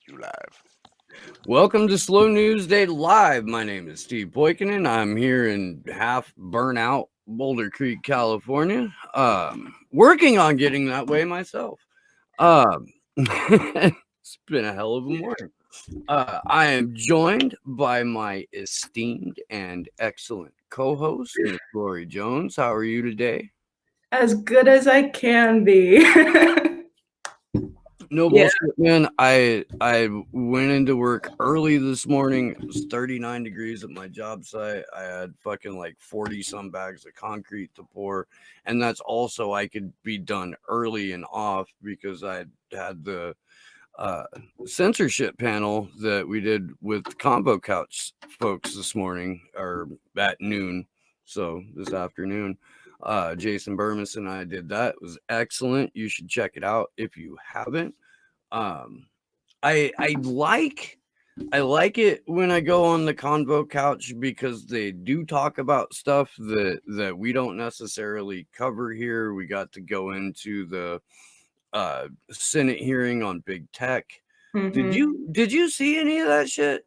You live. Welcome to Slow News Day Live. My name is Steve Poikinen. I'm here in half burnout Boulder Creek, California. Working on getting that way myself. It's been a hell of a morning. I am joined by my esteemed and excellent co-host, Miss Lori Jones. How are you today? As good as I can be. No Yeah. bullshit, man. I went into work early this morning. It was 39 degrees at my job site. I had fucking like 40 some bags of concrete to pour, and that's also I could be done early and off because I had the censorship panel that we did with Combo Couch folks this morning or at noon. So this afternoon. Jason Burmis and I did that. It was excellent. You should check it out if you haven't. I like it when I go on the Convo Couch because they do talk about stuff that we don't necessarily cover here. We got to go into the Senate hearing on big tech. Did you see any of that shit?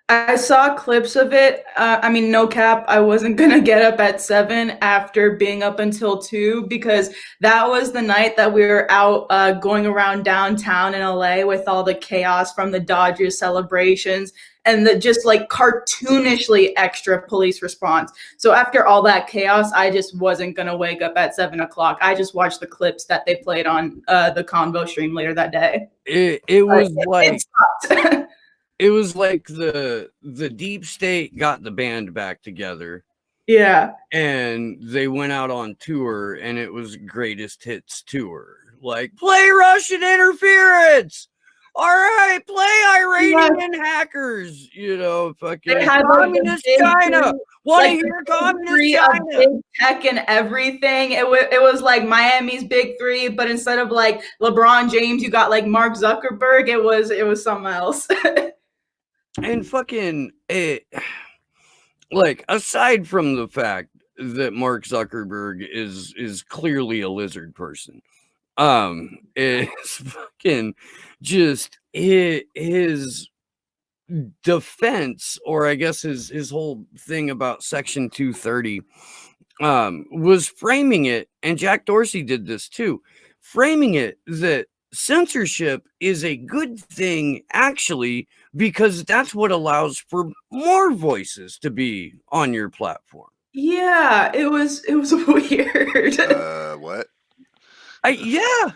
I saw clips of it. No cap, I wasn't going to get up at 7 after being up until 2 because that was the night that we were out going around downtown in LA with all the chaos from the Dodgers celebrations and the just like cartoonishly extra police response. So after all that chaos, I just wasn't going to wake up at 7 o'clock. I just watched the clips that they played on the Convo stream later that day. It was like... It It was like the deep state got the band back together. Yeah. And they went out on tour and it was greatest hits tour. Like, play Russian interference. All right, play Iranian hackers. You know, fucking communist China. Want to hear communist China? Big tech and everything. It was like Miami's big three, but instead of like LeBron James, you got like Mark Zuckerberg. It was something else. And fucking like aside from the fact that Mark Zuckerberg is clearly a lizard person, it's fucking just his defense, or I guess his whole thing about Section 230 was framing it, and Jack Dorsey did this too, framing it that censorship is a good thing actually because that's what allows for more voices to be on your platform. Yeah, it was weird. What? Yeah.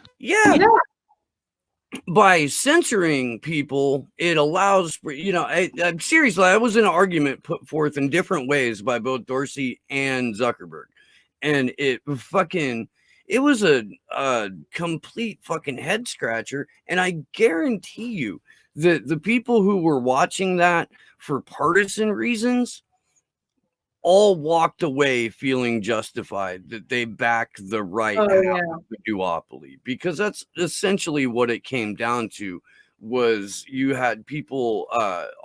By censoring people, it allows for, I'm seriously, that was an argument put forth in different ways by both Dorsey and Zuckerberg, and it was a complete fucking head scratcher. And I guarantee you that the people who were watching that for partisan reasons all walked away feeling justified that they back the right half of the duopoly, because that's essentially what it came down to. Was you had people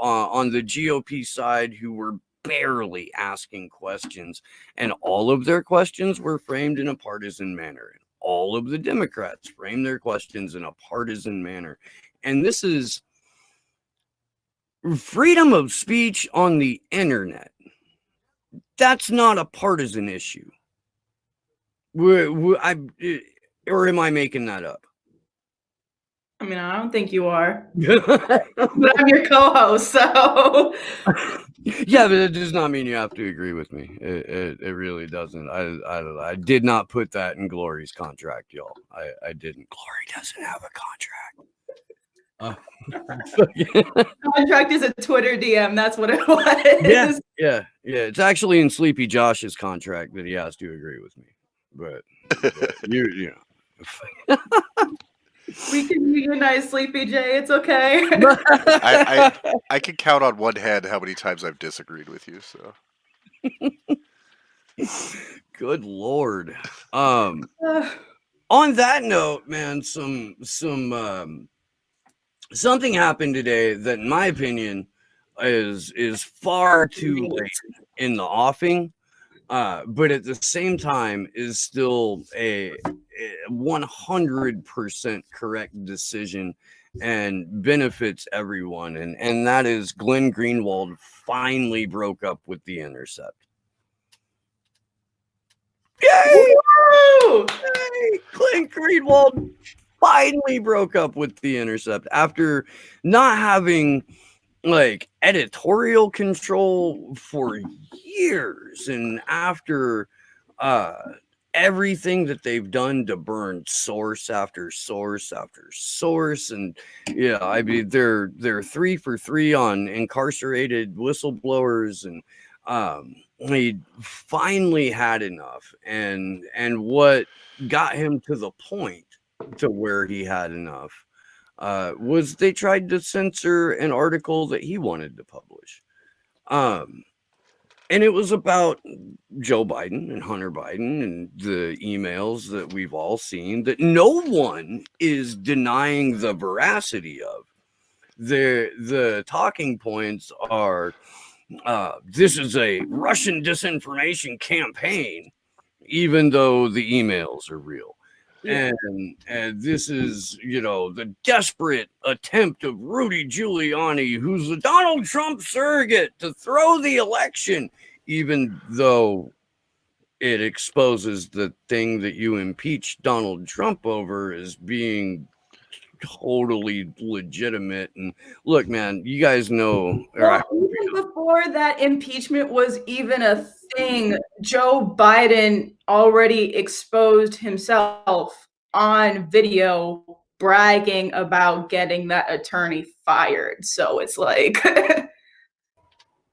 on the GOP side who were barely asking questions, and all of their questions were framed in a partisan manner, and all of the Democrats framed their questions in a partisan manner. And this is freedom of speech on the internet. That's not a partisan issue. Or am I making that up? I mean, I don't think you are. But I'm your co-host, so. Yeah, but it does not mean you have to agree with me. It really doesn't. I did not put that in Glory's contract, y'all. I didn't. Glory doesn't have a contract. Contract is a Twitter DM. That's what it was. Yeah. It's actually in Sleepy Josh's contract that he has to agree with me. But you know. We can unionize Sleepy J. It's okay. I can count on one hand how many times I've disagreed with you. So. Good Lord. On that note, man, something happened today that, in my opinion, is far too late in the offing, but at the same time is still a 100% correct decision and benefits everyone. And that is Glenn Greenwald finally broke up with The Intercept. Yay! Woo! Yay! Glenn Greenwald finally broke up with The Intercept after not having like editorial control for years, and after everything that they've done to burn source after source after source. And yeah, I mean they're 3 for 3 on incarcerated whistleblowers, and he finally had enough. And what got him to the point to where he had enough was they tried to censor an article that he wanted to publish. And it was about Joe Biden and Hunter Biden and the emails that we've all seen that no one is denying the veracity of. The talking points are this is a Russian disinformation campaign, even though the emails are real. Yeah. And this is, the desperate attempt of Rudy Giuliani, who's the Donald Trump surrogate, to throw the election, even though it exposes the thing that you impeached Donald Trump over as being totally legitimate. And look, man, you guys know. Well, even before that impeachment was even a thing, Joe Biden already exposed himself on video bragging about getting that attorney fired. So it's like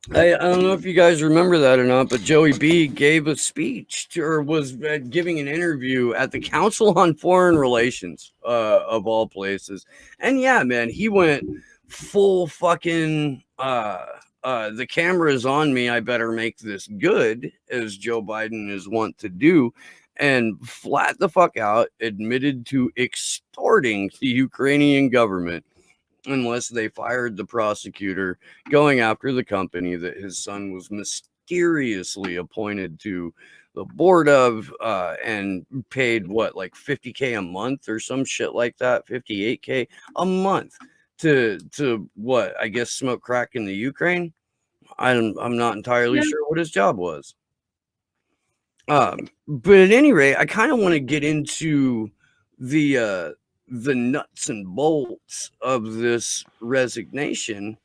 I don't know if you guys remember that or not, but Joey B gave a speech or was giving an interview at the Council on Foreign Relations, of all places. And yeah, man, he went full fucking the camera's on me, I better make this good, as Joe Biden is wont to do, and flat the fuck out admitted to extorting the Ukrainian government unless they fired the prosecutor going after the company that his son was mysteriously appointed to the board of, and paid like $50K a month or some shit like that, $58K a month to what, I guess, smoke crack in the Ukraine. I'm not entirely sure what his job was. But at any rate, I kind of want to get into the nuts and bolts of this resignation,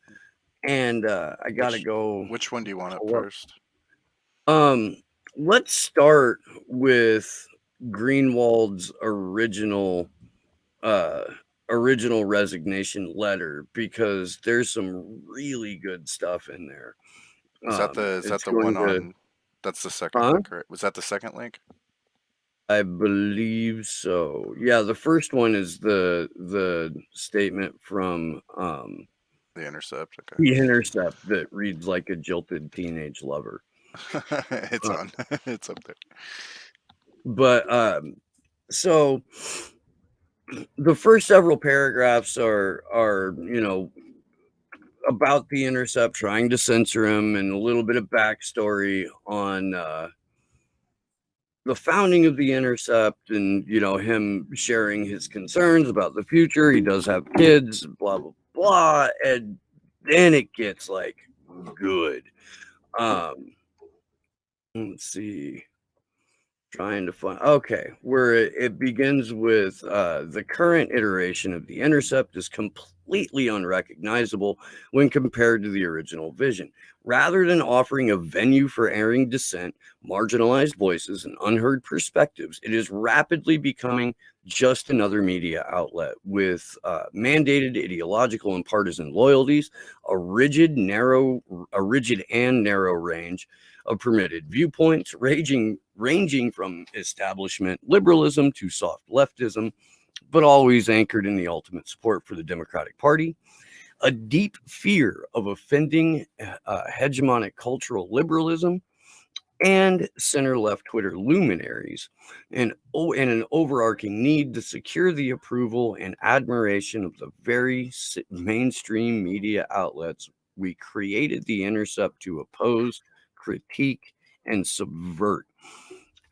and I gotta go. Which one do you want up first? Let's start with Greenwald's original resignation letter, because there's some really good stuff in there. Is that the one on? That's the second link, right? Was that the second link? I believe so. Yeah, the first one is the statement from The Intercept. Okay. The Intercept that reads like a jilted teenage lover. It's on. It's up there. But so the first several paragraphs are about The Intercept trying to censor him, and a little bit of backstory on the founding of The Intercept, and him sharing his concerns about the future. He does have kids, blah blah blah, and then it gets like good. Let's see, trying to find, where it begins with the current iteration of The Intercept is completely unrecognizable when compared to the original vision. Rather than offering a venue for airing dissent, marginalized voices, and unheard perspectives, it is rapidly becoming just another media outlet with mandated ideological and partisan loyalties, a rigid and narrow range of permitted viewpoints, ranging from establishment liberalism to soft leftism, but always anchored in the ultimate support for the Democratic Party, a deep fear of offending hegemonic cultural liberalism, and center-left Twitter luminaries, and an overarching need to secure the approval and admiration of the very mainstream media outlets we created The Intercept to oppose, critique, and subvert.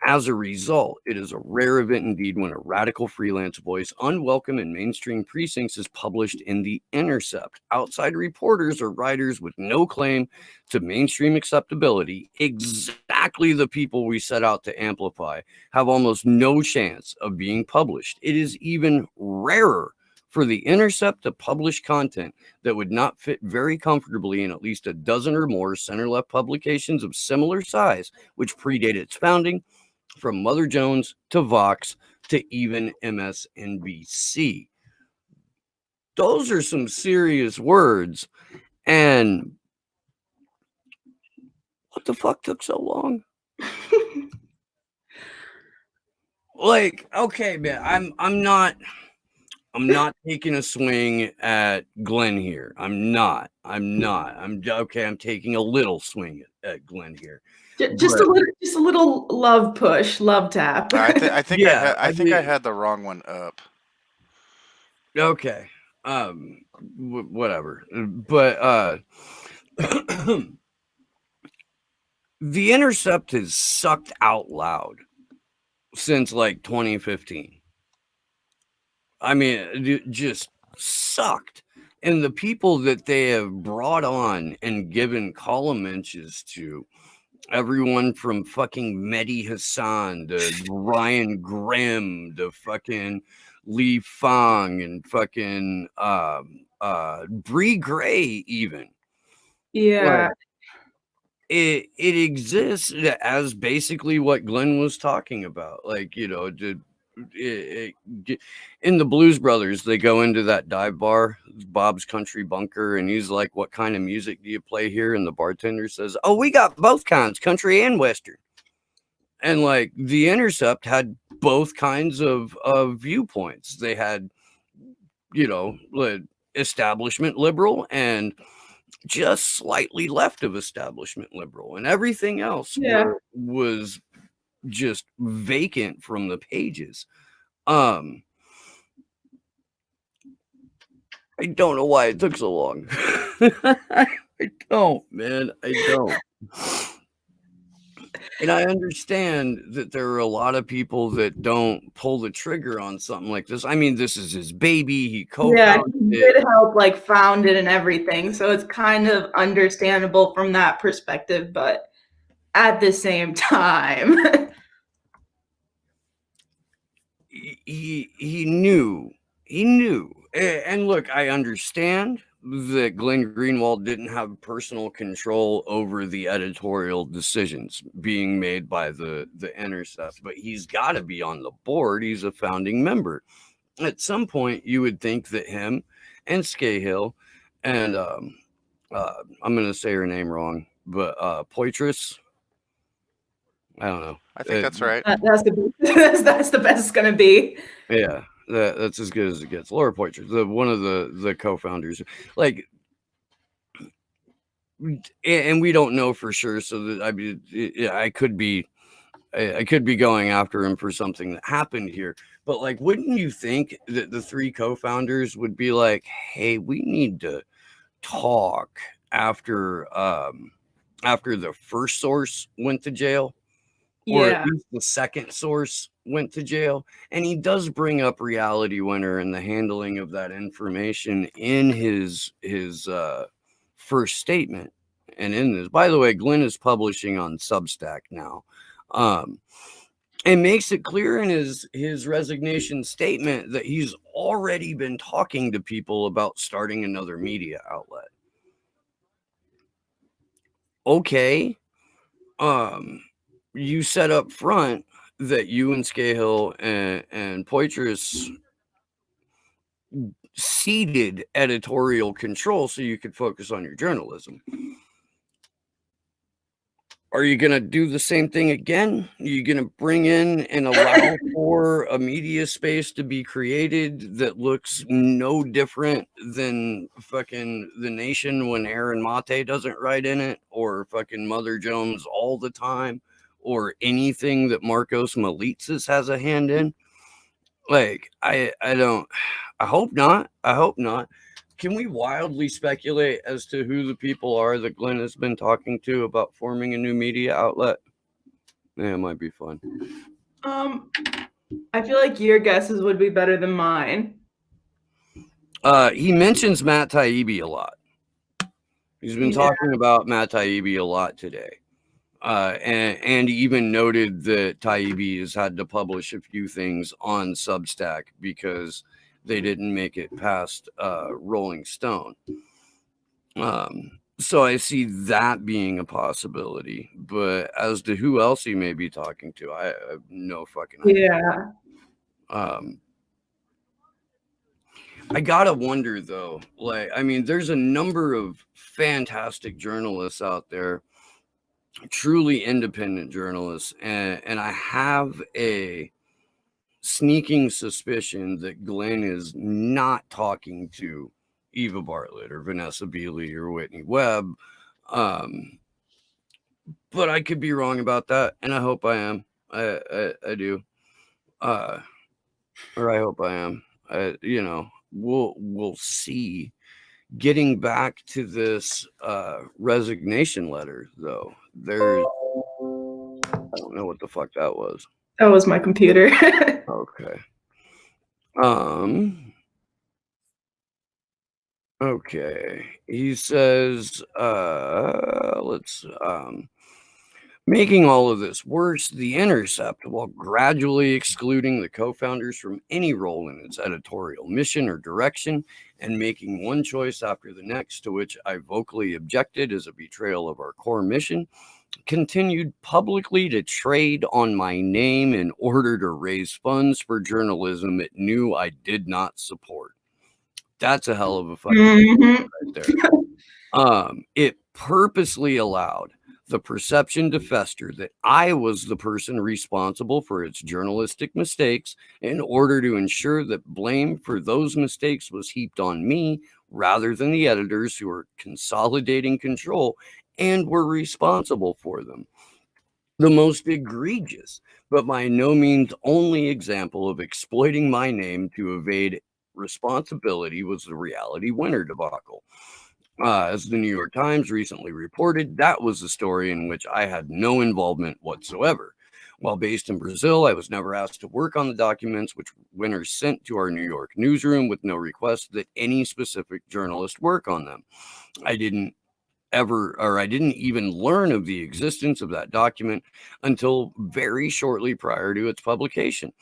As a result, it is a rare event indeed when a radical freelance voice, unwelcome in mainstream precincts, is published in The Intercept. Outside reporters or writers with no claim to mainstream acceptability, exactly the people we set out to amplify, have almost no chance of being published. It is even rarer for The Intercept to publish content that would not fit very comfortably in at least a dozen or more center-left publications of similar size, which predate its founding, from Mother Jones to Vox to even MSNBC. Those are some serious words. And what the fuck took so long? Like, okay, man, I'm not taking a swing at Glenn here. I'm not. I'm okay. I'm taking a little swing at Glenn here. Just a little love push, love tap. I think Yeah, I think I had the wrong one up. Okay. Whatever. But The Intercept has sucked out loud since like 2015. I mean, it just sucked. And the people that they have brought on and given column inches to, everyone from fucking Mehdi Hassan to Ryan Grimm to fucking Lee Fang and fucking Bree Gray even. Yeah. Like, it exists as basically what Glenn was talking about. Like, you know, in the Blues Brothers, they go into that dive bar, Bob's Country Bunker, and he's like, "What kind of music do you play here?" And the bartender says, "Oh, we got both kinds, country and western." And like The Intercept had both kinds of viewpoints. They had, you know, establishment liberal and just slightly left of establishment liberal, and everything else was just vacant from the pages. I don't know why it took so long. I don't, man. I don't. And I understand that there are a lot of people that don't pull the trigger on something like this. I mean, this is his baby. He co-founded he did help like found it and everything. So it's kind of understandable from that perspective, but at the same time, he knew. And look, I understand that Glenn Greenwald didn't have personal control over the editorial decisions being made by the Intercept, but he's got to be on the board. He's a founding member. At some point, you would think that him and Scahill and I'm going to say her name wrong, but Poitras, I don't know. I think that's right. that's the best it's gonna be. Yeah, that's as good as it gets. Laura Poitras, one of the co-founders, like, and we don't know for sure. So that, I mean, I could be going after him for something that happened here. But like, wouldn't you think that the three co-founders would be like, "Hey, we need to talk after the first source went to jail?" Or at least the second source went to jail. And he does bring up Reality Winner and the handling of that information in his first statement. And in this, by the way, Glenn is publishing on Substack now. And makes it clear in his resignation statement that he's already been talking to people about starting another media outlet. Okay. You said up front that you and Scahill and Poitras ceded editorial control so you could focus on your journalism. Are you going to do the same thing again? Are you going to bring in and allow for a media space to be created that looks no different than fucking The Nation when Aaron Mate doesn't write in it, or fucking Mother Jones all the time, or anything that Marcos Malitzis has a hand in? Like, I hope not. Can we wildly speculate as to who the people are that Glenn has been talking to about forming a new media outlet? Yeah, it might be fun. I feel like your guesses would be better than mine. He mentions Matt Taibbi a lot. He's been talking about Matt Taibbi a lot today. And he even noted that Taibbi has had to publish a few things on Substack because they didn't make it past Rolling Stone. So I see that being a possibility. But as to who else he may be talking to, I have no fucking idea. Yeah. I gotta wonder though, like, I mean, there's a number of fantastic journalists out there, truly independent journalists, and I have a sneaking suspicion that Glenn is not talking to Eva Bartlett or Vanessa Beeley or Whitney Webb. But I could be wrong about that, and I hope I am. I do. Or I hope I am. You know, we'll see. Getting back to this resignation letter, though, there's I don't know what the fuck that was. That was my computer. Okay. Okay. He says, making all of this worse, The Intercept, while gradually excluding the co-founders from any role in its editorial mission or direction, and making one choice after the next to which I vocally objected as a betrayal of our core mission, continued publicly to trade on my name in order to raise funds for journalism it knew I did not support. That's a hell of a fucking right there. It purposely allowed the perception to fester that I was the person responsible for its journalistic mistakes in order to ensure that blame for those mistakes was heaped on me rather than the editors who were consolidating control and were responsible for them. The most egregious, but by no means only example of exploiting my name to evade responsibility was the Reality Winner debacle. As the New York Times recently reported, that was a story in which I had no involvement whatsoever. While based in Brazil, I was never asked to work on the documents which Winner sent to our New York newsroom with no request that any specific journalist work on them. I didn't even learn of the existence of that document until very shortly prior to its publication.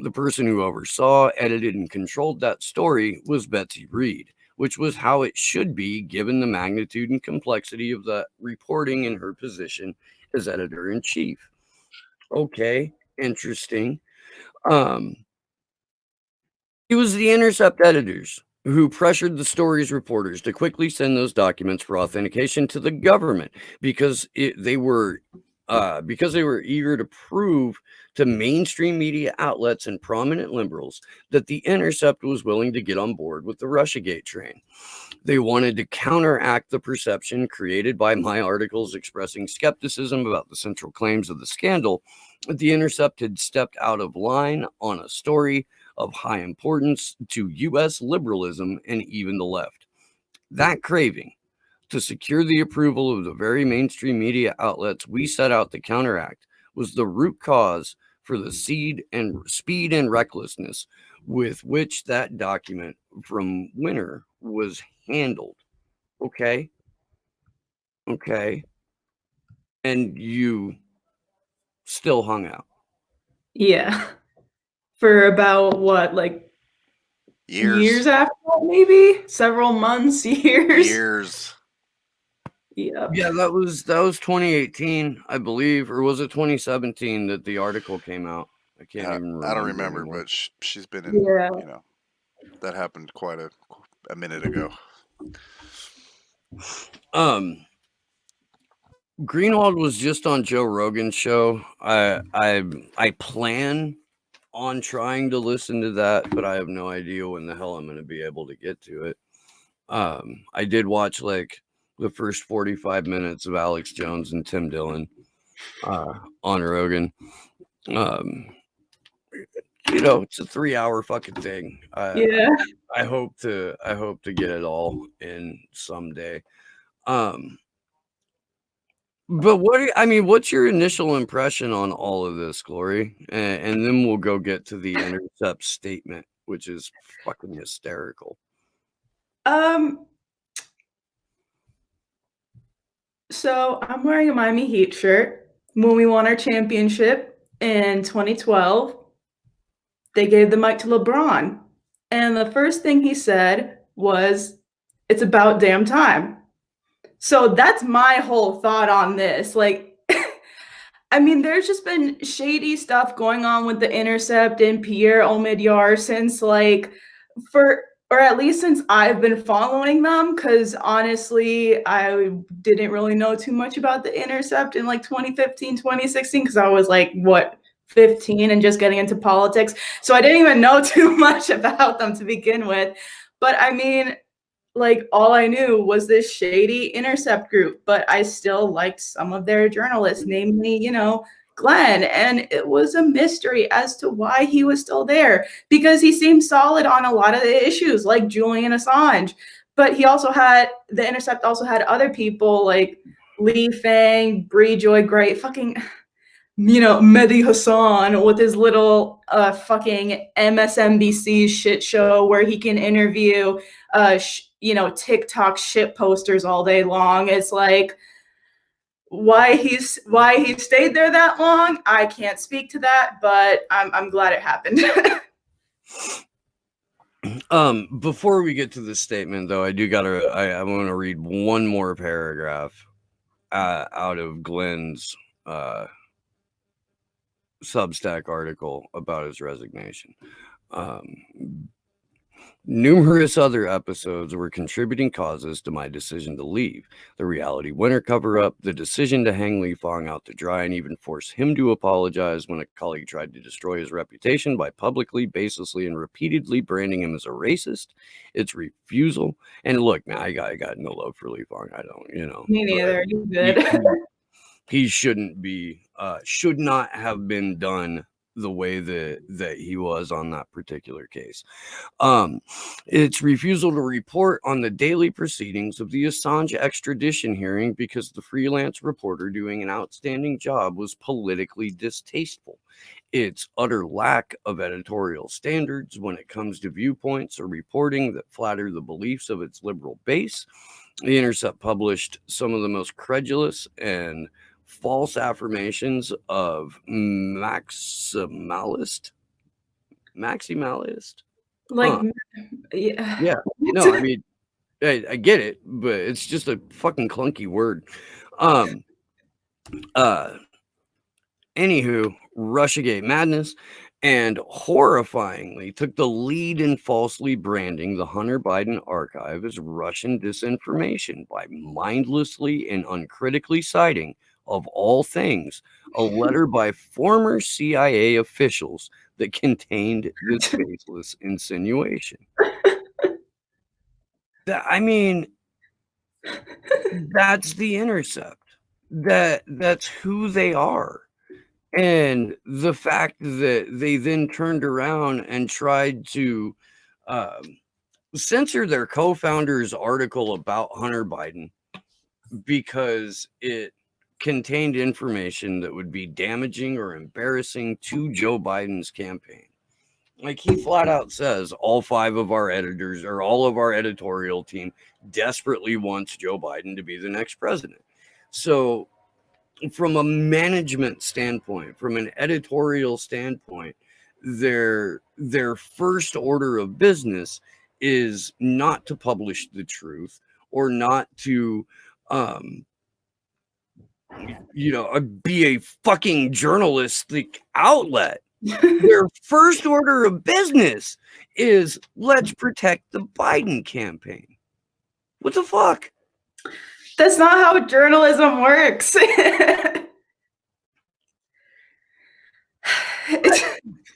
The person who oversaw, edited, and controlled that story was Betsy Reed, which was how it should be given the magnitude and complexity of the reporting in her position as editor-in-chief. Okay, interesting. It was the Intercept editors who pressured the story's reporters to quickly send those documents for authentication to the government because they were eager to prove to mainstream media outlets and prominent liberals that the Intercept was willing to get on board with the Russiagate train. They wanted to counteract the perception created by my articles expressing skepticism about the central claims of the scandal that the Intercept had stepped out of line on a story of high importance to U.S. liberalism and even the left. That craving to secure the approval of the very mainstream media outlets we set out to counteract was the root cause for the speed and recklessness with which that document from Winner was handled. Okay. And you still hung out. Yeah. For about what, like Years after that, maybe? Several months, years. Yeah, that was 2018, I believe, or was it 2017 that the article came out? I can't even remember. I don't remember, anymore. but she's been in. Yeah. You know, that happened quite a minute ago. Greenwald was just on Joe Rogan's show. I plan on trying to listen to that, but I have no idea when the hell I'm going to be able to get to it. I did watch like the first 45 minutes of Alex Jones and Tim Dillon on Rogan. You know, it's a 3-hour fucking thing. Yeah. I hope to get it all in someday. But what's your initial impression on all of this, Glory? And then we'll go get to the Intercept statement, which is fucking hysterical. So I'm wearing a Miami Heat shirt. When we won our championship in 2012, they gave the mic to LeBron. And the first thing he said was, "It's about damn time." So that's my whole thought on this. Like, I mean, there's just been shady stuff going on with the Intercept and Pierre Omidyar since or at least since I've been following them, because honestly, I didn't really know too much about the Intercept in like 2015, 2016, because I was like, what, 15 and just getting into politics. So I didn't even know too much about them to begin with. But I mean, like, all I knew was this shady Intercept group, but I still liked some of their journalists, namely, Glenn. And it was a mystery as to why he was still there, because he seemed solid on a lot of the issues, like Julian Assange. But the Intercept also had other people like Lee Fang, Bree Joy Gray, fucking, Mehdi Hassan with his little fucking MSNBC shit show where he can interview TikTok shit posters all day long. It's like, why he stayed there that long, I can't speak to that, but I'm glad it happened. Before we get to this statement, though, I want to read one more paragraph out of Glenn's Substack article about his resignation. Numerous other episodes were contributing causes to my decision to leave. The reality winner cover-up, the decision to hang Li Fang out to dry and even force him to apologize when a colleague tried to destroy his reputation by publicly, baselessly, and repeatedly branding him as a racist. Its refusal. And look, man, I got no love for Li Fang. I don't, Me neither. You good? He should not have been done the way that he was on that particular case. Its refusal to report on the daily proceedings of the Assange extradition hearing because the freelance reporter doing an outstanding job was politically distasteful. Its utter lack of editorial standards when it comes to viewpoints or reporting that flatter the beliefs of its liberal base. The Intercept published some of the most credulous and false affirmations of maximalist. Like, yeah. No, I mean, I get it, but it's just a fucking clunky word. Anywho, Russiagate madness, and horrifyingly took the lead in falsely branding the Hunter Biden archive as Russian disinformation by mindlessly and uncritically citing, of all things, a letter by former CIA officials that contained this baseless insinuation. That's the Intercept. That's who they are. And the fact that they then turned around and tried to censor their co-founder's article about Hunter Biden because it contained information that would be damaging or embarrassing to Joe Biden's campaign. Like, he flat out says all 5 of our editors or all of our editorial team desperately wants Joe Biden to be the next president. So from a management standpoint, from an editorial standpoint, their first order of business is not to publish the truth or not to be a fucking journalistic outlet. Their first order of business is, let's protect the Biden campaign. What the fuck? That's not how journalism works.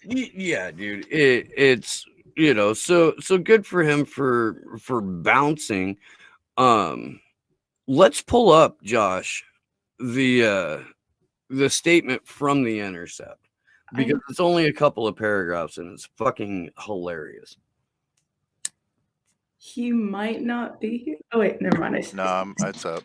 Yeah, dude. It's so good for him for bouncing. Let's pull up, Josh, the statement from the Intercept, because it's only a couple of paragraphs and it's fucking hilarious. He might not be here. Oh wait, never mind. No, it's up.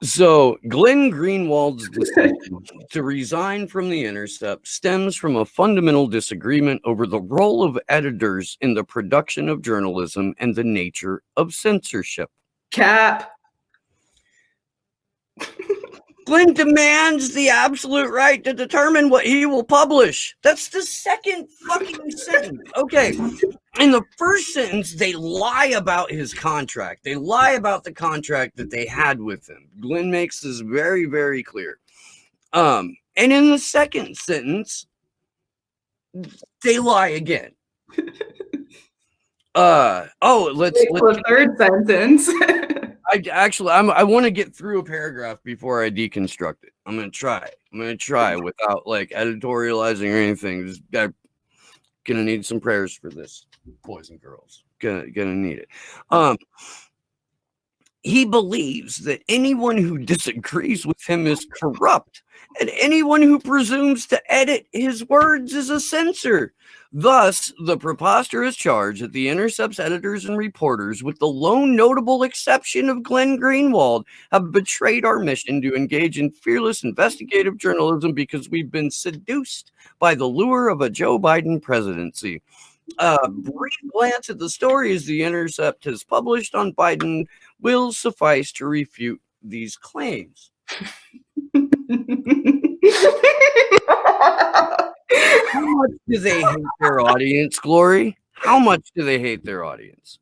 So Glenn Greenwald's decision to resign from The Intercept stems from a fundamental disagreement over the role of editors in the production of journalism and the nature of censorship. Cap. Glenn demands the absolute right to determine what he will publish. That's the second fucking sentence. Okay. In the first sentence, they lie about his contract. They lie about the contract that they had with him. Glenn makes this very, very clear. And in the second sentence, they lie again. Let's the third sentence. I want to get through a paragraph before I deconstruct it. I'm gonna try without like editorializing or anything. Just gonna need some prayers for this, boys and girls. Gonna need it. He believes that anyone who disagrees with him is corrupt, and anyone who presumes to edit his words is a censor. Thus, the preposterous charge that The Intercept's editors and reporters, with the lone notable exception of Glenn Greenwald, have betrayed our mission to engage in fearless investigative journalism because we've been seduced by the lure of a Joe Biden presidency. A brief glance at the stories The Intercept has published on Biden will suffice to refute these claims. How much do they hate their audience, Glory? How much do they hate their audience?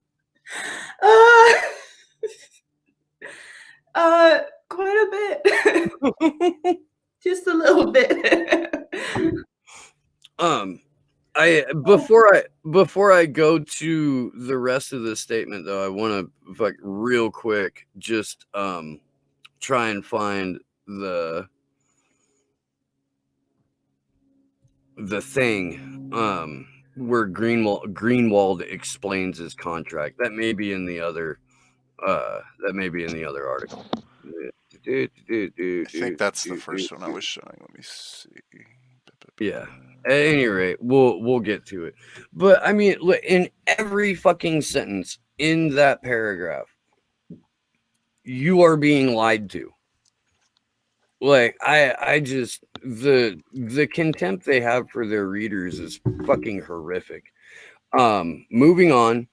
Quite a bit. Just a little bit. Before I go to the rest of the statement, though, I want to like real quick just try and find the thing where Greenwald explains his contract. That may be in the other article. I think that's the first one I was showing. Let me see. Yeah. At any rate, we'll get to it. But I mean, in every fucking sentence in that paragraph, you are being lied to. Like I just the contempt they have for their readers is fucking horrific. Moving on.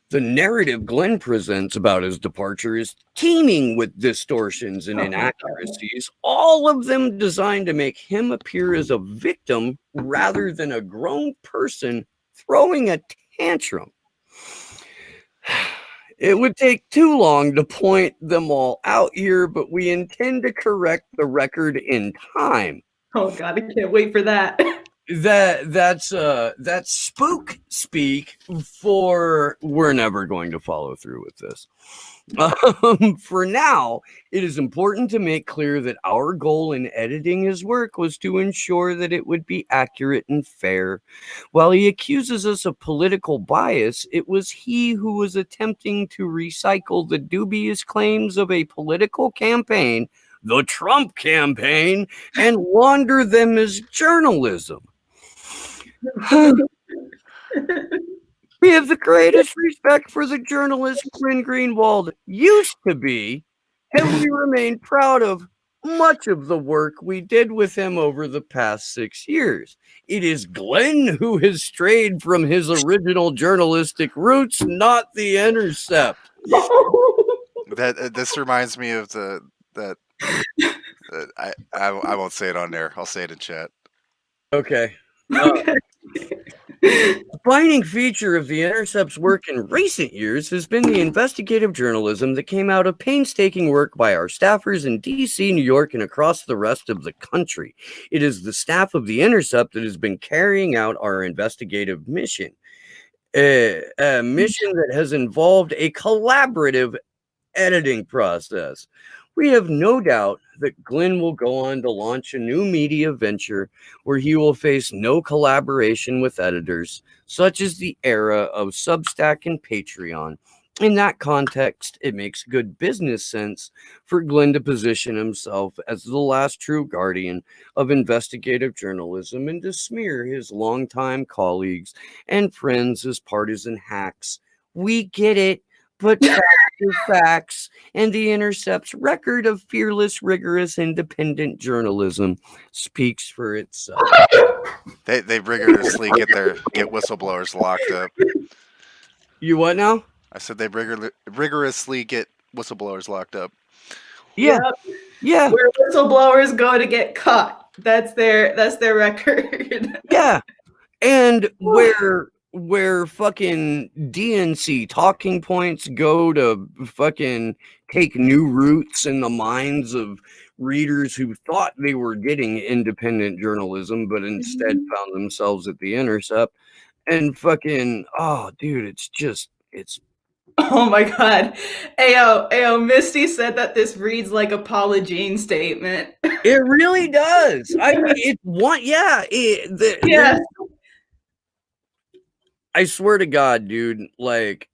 The narrative Glenn presents about his departure is teeming with distortions and inaccuracies, all of them designed to make him appear as a victim rather than a grown person throwing a tantrum. It would take too long to point them all out here, but we intend to correct the record in time. Oh God, I can't wait for that. That's spook speak for we're never going to follow through with this. For now, it is important to make clear that our goal in editing his work was to ensure that it would be accurate and fair. While he accuses us of political bias, it was he who was attempting to recycle the dubious claims of a political campaign, the Trump campaign, and launder them as journalism. We have the greatest respect for the journalist Glenn Greenwald used to be, and we remain proud of much of the work we did with him over the past 6 years. It is Glenn who has strayed from his original journalistic roots, not The Intercept. This reminds me of I won't say it on there. I'll say it in chat. Okay. The defining feature of The Intercept's work in recent years has been the investigative journalism that came out of painstaking work by our staffers in D.C., New York, and across the rest of the country. It is the staff of The Intercept that has been carrying out our investigative mission, a mission that has involved a collaborative editing process. We have no doubt that Glenn will go on to launch a new media venture where he will face no collaboration with editors, such as the era of Substack and Patreon. In that context, it makes good business sense for Glenn to position himself as the last true guardian of investigative journalism and to smear his longtime colleagues and friends as partisan hacks. We get it, but objective facts, and The Intercept's record of fearless, rigorous, independent journalism speaks for itself. They rigorously get whistleblowers locked up. You what now? I said they rigorously get whistleblowers locked up. Yeah, Yep. yeah, Where whistleblowers go to get caught. That's their record. yeah. And where fucking DNC talking points go to fucking take new routes in the minds of readers who thought they were getting independent journalism, but instead found themselves at The Intercept. And fucking, oh, dude, it's. Oh my god. Ayo, Misty said that this reads like a Paula Jean statement. It really does. I mean, it's one, yeah. Yes. I swear to God, dude, like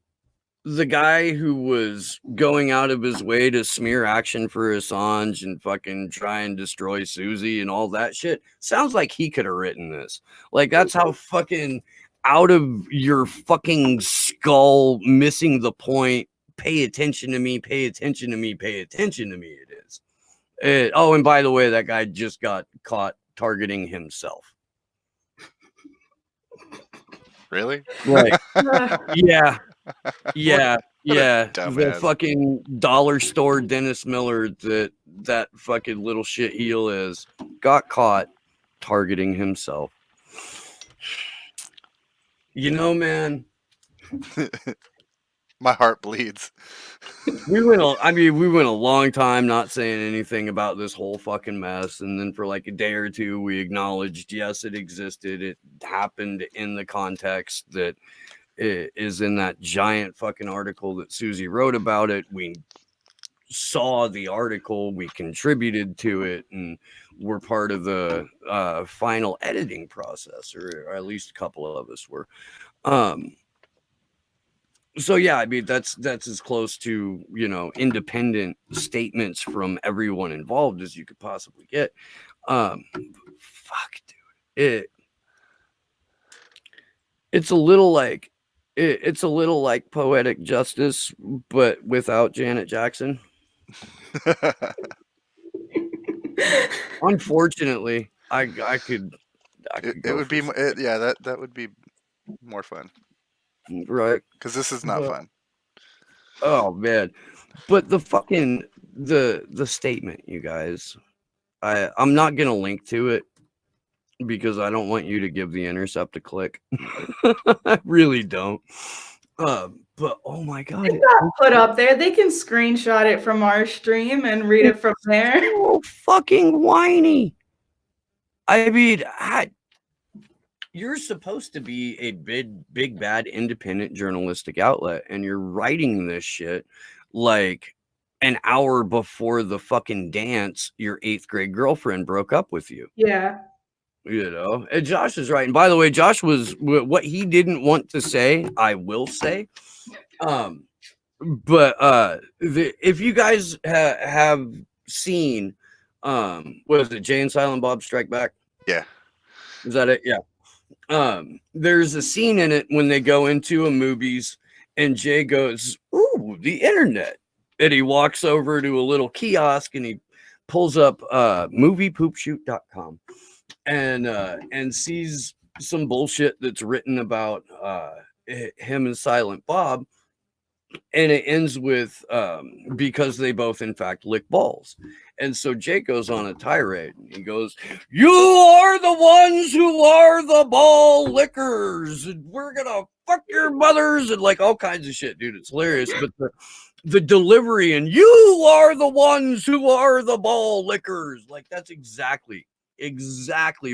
the guy who was going out of his way to smear action for Assange and fucking try and destroy Susie and all that shit sounds like he could have written this. Like, that's how fucking out of your fucking skull, missing the point. Pay attention to me, pay attention to me, pay attention to me. It is. Oh, and by the way, that guy just got caught targeting himself. Really? Right. Yeah. Yeah. Yeah. The dumbass. fucking dollar store Dennis Miller that fucking little shit heel is got caught targeting himself. You know, man, My heart bleeds. we went a long time not saying anything about this whole fucking mess, and then for like a day or two we acknowledged, yes, it existed, it happened in the context that it is in that giant fucking article that Susie wrote about it. We saw the article, we contributed to it, and we're part of the final editing process, or at least a couple of us were. So yeah, I mean that's as close to, you know, independent statements from everyone involved as you could possibly get. Fuck, dude, it's a little like poetic justice, but without Janet Jackson. Unfortunately, I could it would be that would be more fun, right, because this is not fun. Oh man, but the fucking the statement, you guys, I'm not gonna link to it because I don't want you to give The Intercept a click. I really don't. But oh my god, It's not put up there. They can screenshot it from our stream and read it from there. so fucking whiny. I mean, you're supposed to be a big bad independent journalistic outlet, and you're writing this shit like an hour before the fucking dance your 8th grade girlfriend broke up with you. Yeah. You know, and Josh is right. And by the way, Josh was what he didn't want to say, I will say. But if you guys have seen, what is it, Jay and Silent Bob Strike Back? Yeah. Is that it? Yeah. There's a scene in it when they go into a movies and Jay goes, "Ooh, the internet." And he walks over to a little kiosk and he pulls up moviepoopshoot.com and sees some bullshit that's written about him and Silent Bob. And it ends with because they both in fact lick balls. And so Jake goes on a tirade and he goes, "You are the ones who are the ball lickers, and we're gonna fuck your mothers," and like all kinds of shit, dude. It's hilarious. But the delivery and "you are the ones who are the ball lickers," like that's exactly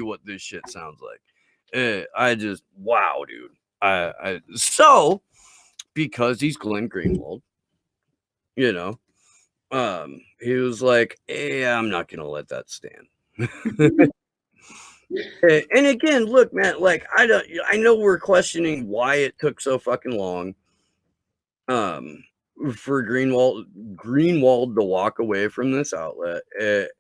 what this shit sounds like. I just wow, dude. So because he's Glenn Greenwald, you know, he was like, I'm not gonna let that stand. And again, look, man, like I know we're questioning why it took so fucking long for Greenwald to walk away from this outlet,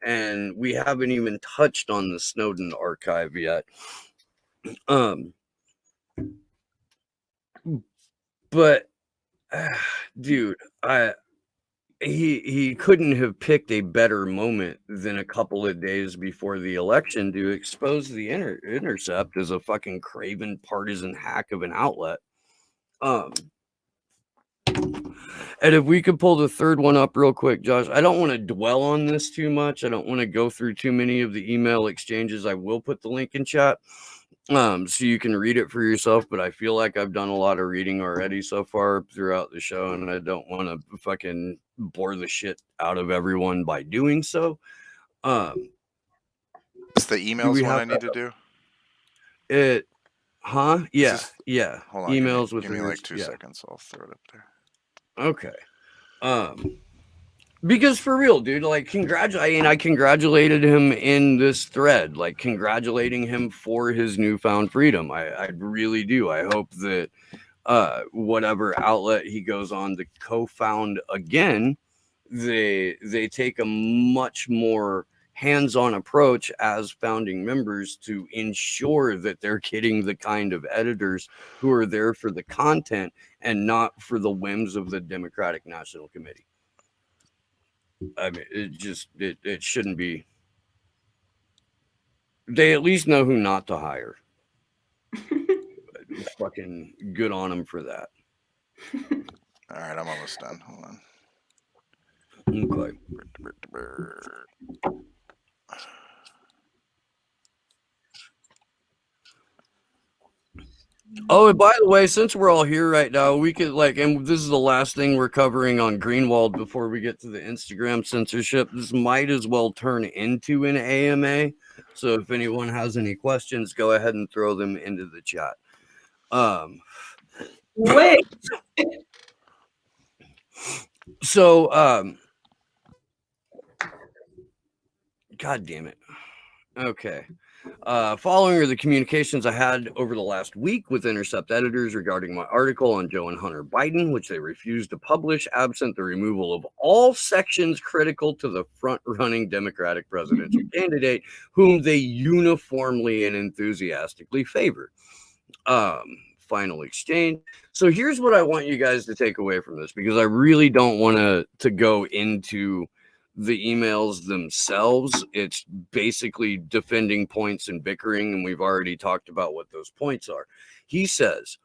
and we haven't even touched on the Snowden archive yet. But Dude, he couldn't have picked a better moment than a couple of days before the election to expose the Intercept as a fucking craven partisan hack of an outlet. And if we could pull the third one up real quick, Josh, I don't want to dwell on this too much. I don't want to go through too many of the email exchanges. I will put the link in chat so you can read it for yourself, but I feel like I've done a lot of reading already so far throughout the show, and I don't want to fucking bore the shit out of everyone by doing so. Is the emails one I need to do? It, huh? Yeah, yeah. Hold on, emails give me like 2 seconds. I'll throw it up there. Okay. Because for real, dude, like I congratulated him in this thread, like congratulating him for his newfound freedom. I really do. I hope that whatever outlet he goes on to co-found again, they take a much more hands-on approach as founding members to ensure that they're getting the kind of editors who are there for the content and not for the whims of the Democratic National Committee. I mean, it shouldn't be. They at least know who not to hire. Fucking good on them for that. All right, I'm almost done. Hold on. Okay. Oh, and by the way, since we're all here right now, we could and this is the last thing we're covering on Greenwald before we get to the Instagram censorship. This might as well turn into an AMA. So if anyone has any questions, go ahead and throw them into the chat. Wait. So, God damn it. Okay. Following are the communications I had over the last week with Intercept editors regarding my article on Joe and Hunter Biden, which they refused to publish absent the removal of all sections critical to the front-running Democratic presidential candidate, whom they uniformly and enthusiastically favored. Final exchange. So here's what I want you guys to take away from this, because I really don't want to go into the emails themselves. It's basically defending points and bickering, and we've already talked about what those points are. He says,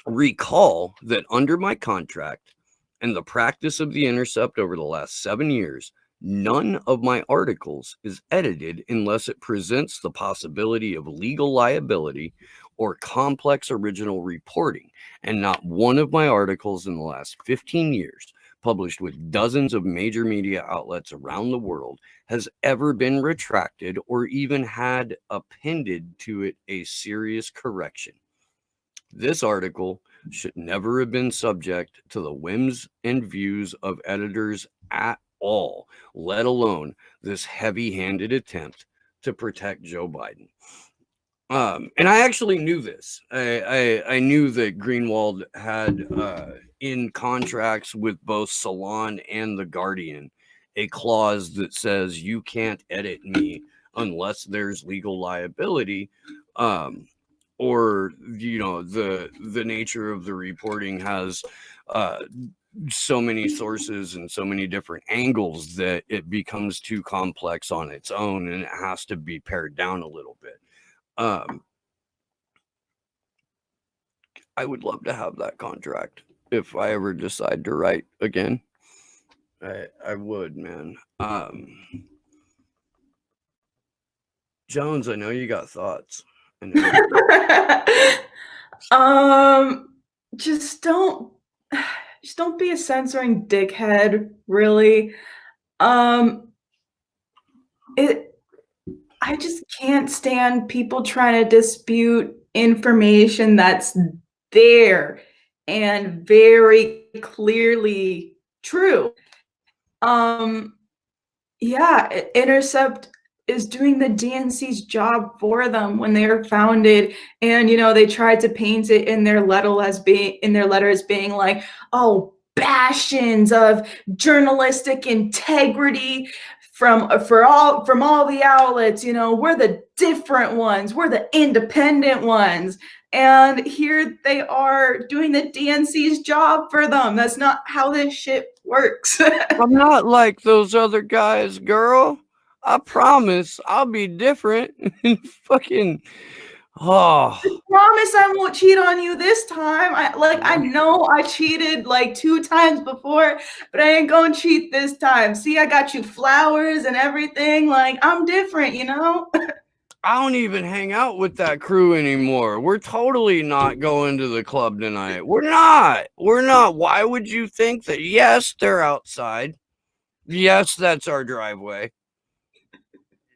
recall that under my contract and the practice of the Intercept over the last 7 years, none of my articles is edited unless it presents the possibility of legal liability or complex original reporting, and not one of my articles in the last 15 years, published with dozens of major media outlets around the world, has ever been retracted or even had appended to it a serious correction. This article should never have been subject to the whims and views of editors at all, let alone this heavy-handed attempt to protect Joe Biden. And I actually knew this. I knew that Greenwald had in contracts with both Salon and The Guardian a clause that says you can't edit me unless there's legal liability, or the nature of the reporting has so many sources and so many different angles that it becomes too complex on its own, and it has to be pared down a little bit. I would love to have that contract if I ever decide to write again. I would, man. Jones, I know you got thoughts. Just don't be a censoring dickhead, really. I just can't stand people trying to dispute information that's there and very clearly true. Yeah, Intercept is doing the DNC's job for them when they are founded, and they tried to paint it in their letter as being like, oh, bastions of journalistic integrity from all the outlets. We're the different ones, we're the independent ones. and here they are doing the DNC's job for them. That's not how this shit works. I'm not like those other guys, girl. I promise I'll be different. Fucking oh. Promise I won't cheat on you this time. I know I cheated like 2 times before, but I ain't gonna cheat this time. See, I got you flowers and everything. Like, I'm different, you know? I don't even hang out with that crew anymore. We're totally not going to the club tonight. We're not. Why would you think that? Yes, they're outside. Yes, that's our driveway.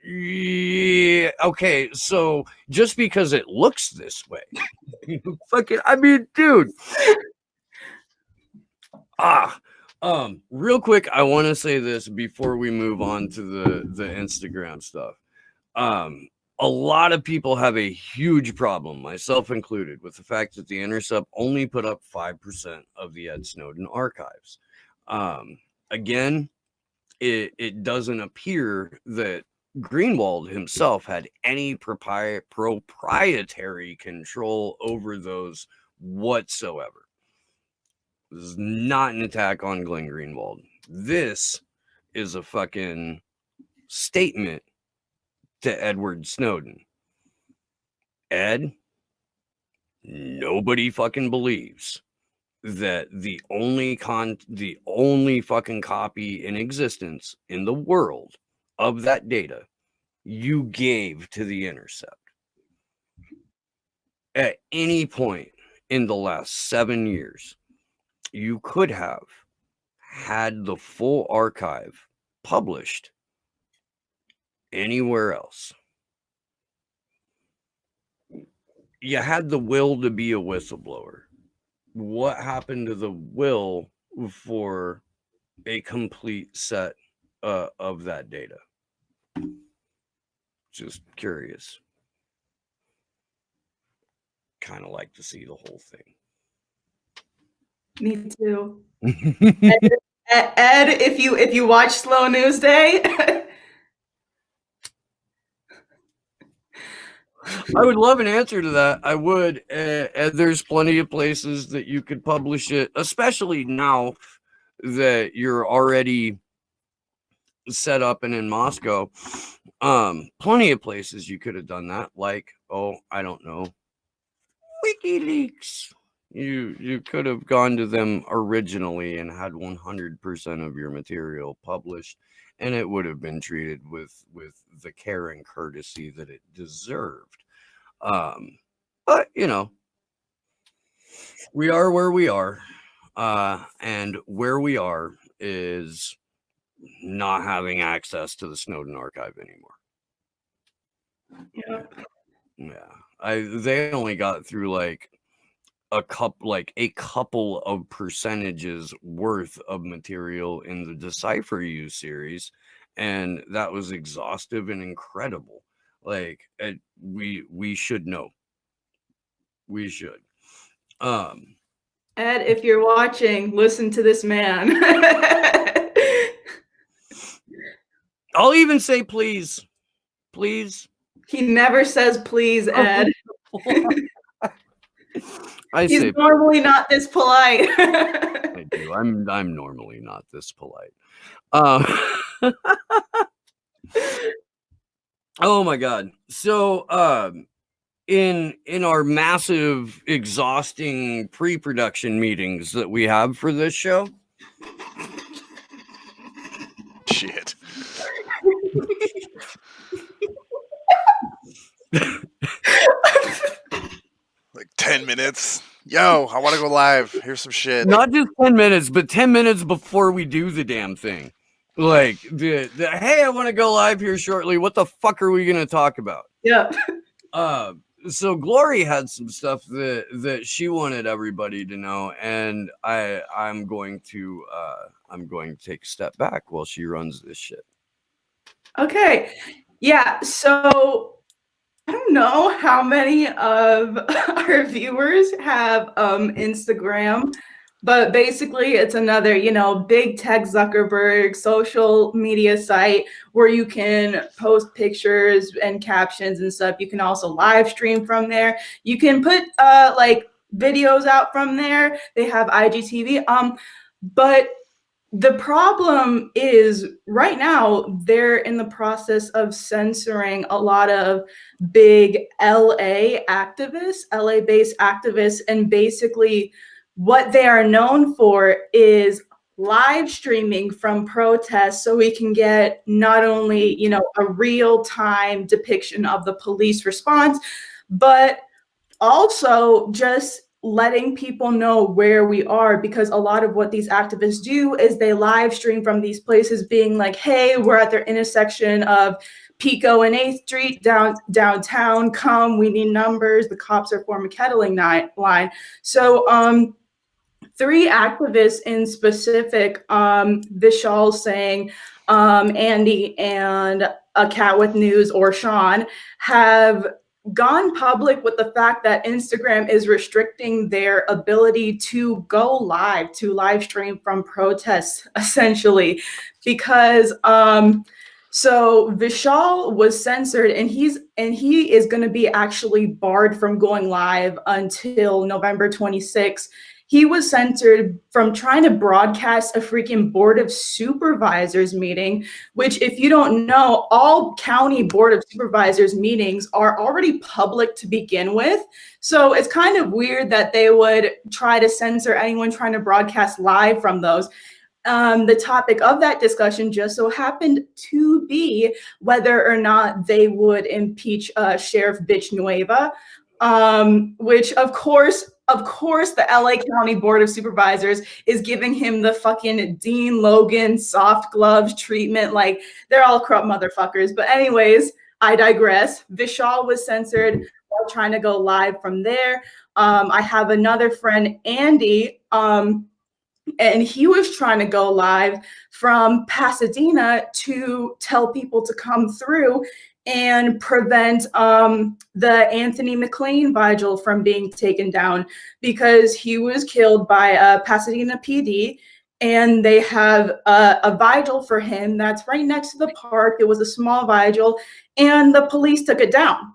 Yeah. Okay, so just because it looks this way, fucking. I mean, dude. Real quick, I want to say this before we move on to the Instagram stuff. A lot of people have a huge problem, myself included, with the fact that The Intercept only put up 5% of the Ed Snowden archives. Again, it doesn't appear that Greenwald himself had any proprietary control over those whatsoever. This is not an attack on Glenn Greenwald. This is a fucking statement to Edward Snowden. Ed, nobody fucking believes that the only fucking copy in existence in the world of that data you gave to The Intercept at any point in the last 7 years. You could have had the full archive published anywhere else. You had the will to be a whistleblower. What happened to the will for a complete set of that data? Just curious. Kind of like to see the whole thing. Me too. Ed, if you watch Slow News Day, I would love an answer to that. I would. There's plenty of places that you could publish it, especially now that you're already set up and in Moscow. Plenty of places you could have done that. Like, I don't know, WikiLeaks. You could have gone to them originally and had 100% of your material published, and it would have been treated with the care and courtesy that it deserved. But you know, we are where we are, and where we are is not having access to the Snowden archive anymore. Yeah, they only got through like a couple of percentages worth of material in the Decipher You series, and that was exhaustive and incredible. Like, we should know. We should. Ed, if you're watching, listen to this man. I'll even say please. He never says please, Ed. He's normally not this polite. I do. I'm normally not this polite. Oh my God. So in our massive, exhausting pre-production meetings that we have for this show. Shit. Like 10 minutes. Yo, I want to go live. Here's some shit. Not just 10 minutes, but 10 minutes before we do the damn thing. Like, hey, I want to go live here shortly. What the fuck are we going to talk about? Yeah. So Glory had some stuff that she wanted everybody to know, and I'm going to take a step back while she runs this shit. Okay. Yeah. So I don't know how many of our viewers have Instagram, But basically, it's another, big tech Zuckerberg social media site where you can post pictures and captions and stuff. You can also live stream from there. You can put like videos out from there. They have IGTV. But the problem is right now they're in the process of censoring a lot of big LA-based activists, and basically what they are known for is live streaming from protests so we can get not only, a real-time depiction of the police response, but also just letting people know where we are, because a lot of what these activists do is they live stream from these places being like, hey, we're at their intersection of Pico and 8th Street downtown, come, we need numbers, the cops are forming a kettling line. So 3 activists in specific, Vishal saying, Andy, and a cat with news, or Sean, have gone public with the fact that Instagram is restricting their ability to go live, to live stream from protests, essentially, because so Vishal was censored, and he is going to be actually barred from going live until November 26th. He was censored from trying to broadcast a freaking Board of Supervisors meeting, which, if you don't know, all county Board of Supervisors meetings are already public to begin with. So it's kind of weird that they would try to censor anyone trying to broadcast live from those. The topic of that discussion just so happened to be whether or not they would impeach Sheriff Bitch Nueva, which of course, the LA County Board of Supervisors is giving him the fucking Dean Logan soft gloves treatment. Like, they're all corrupt motherfuckers. But anyways, I digress. Vishal was censored while trying to go live from there. I have another friend, Andy, and he was trying to go live from Pasadena to tell people to come through and prevent the Anthony McLean vigil from being taken down, because he was killed by Pasadena PD, and they have a vigil for him that's right next to the park. It was a small vigil, and the police took it down.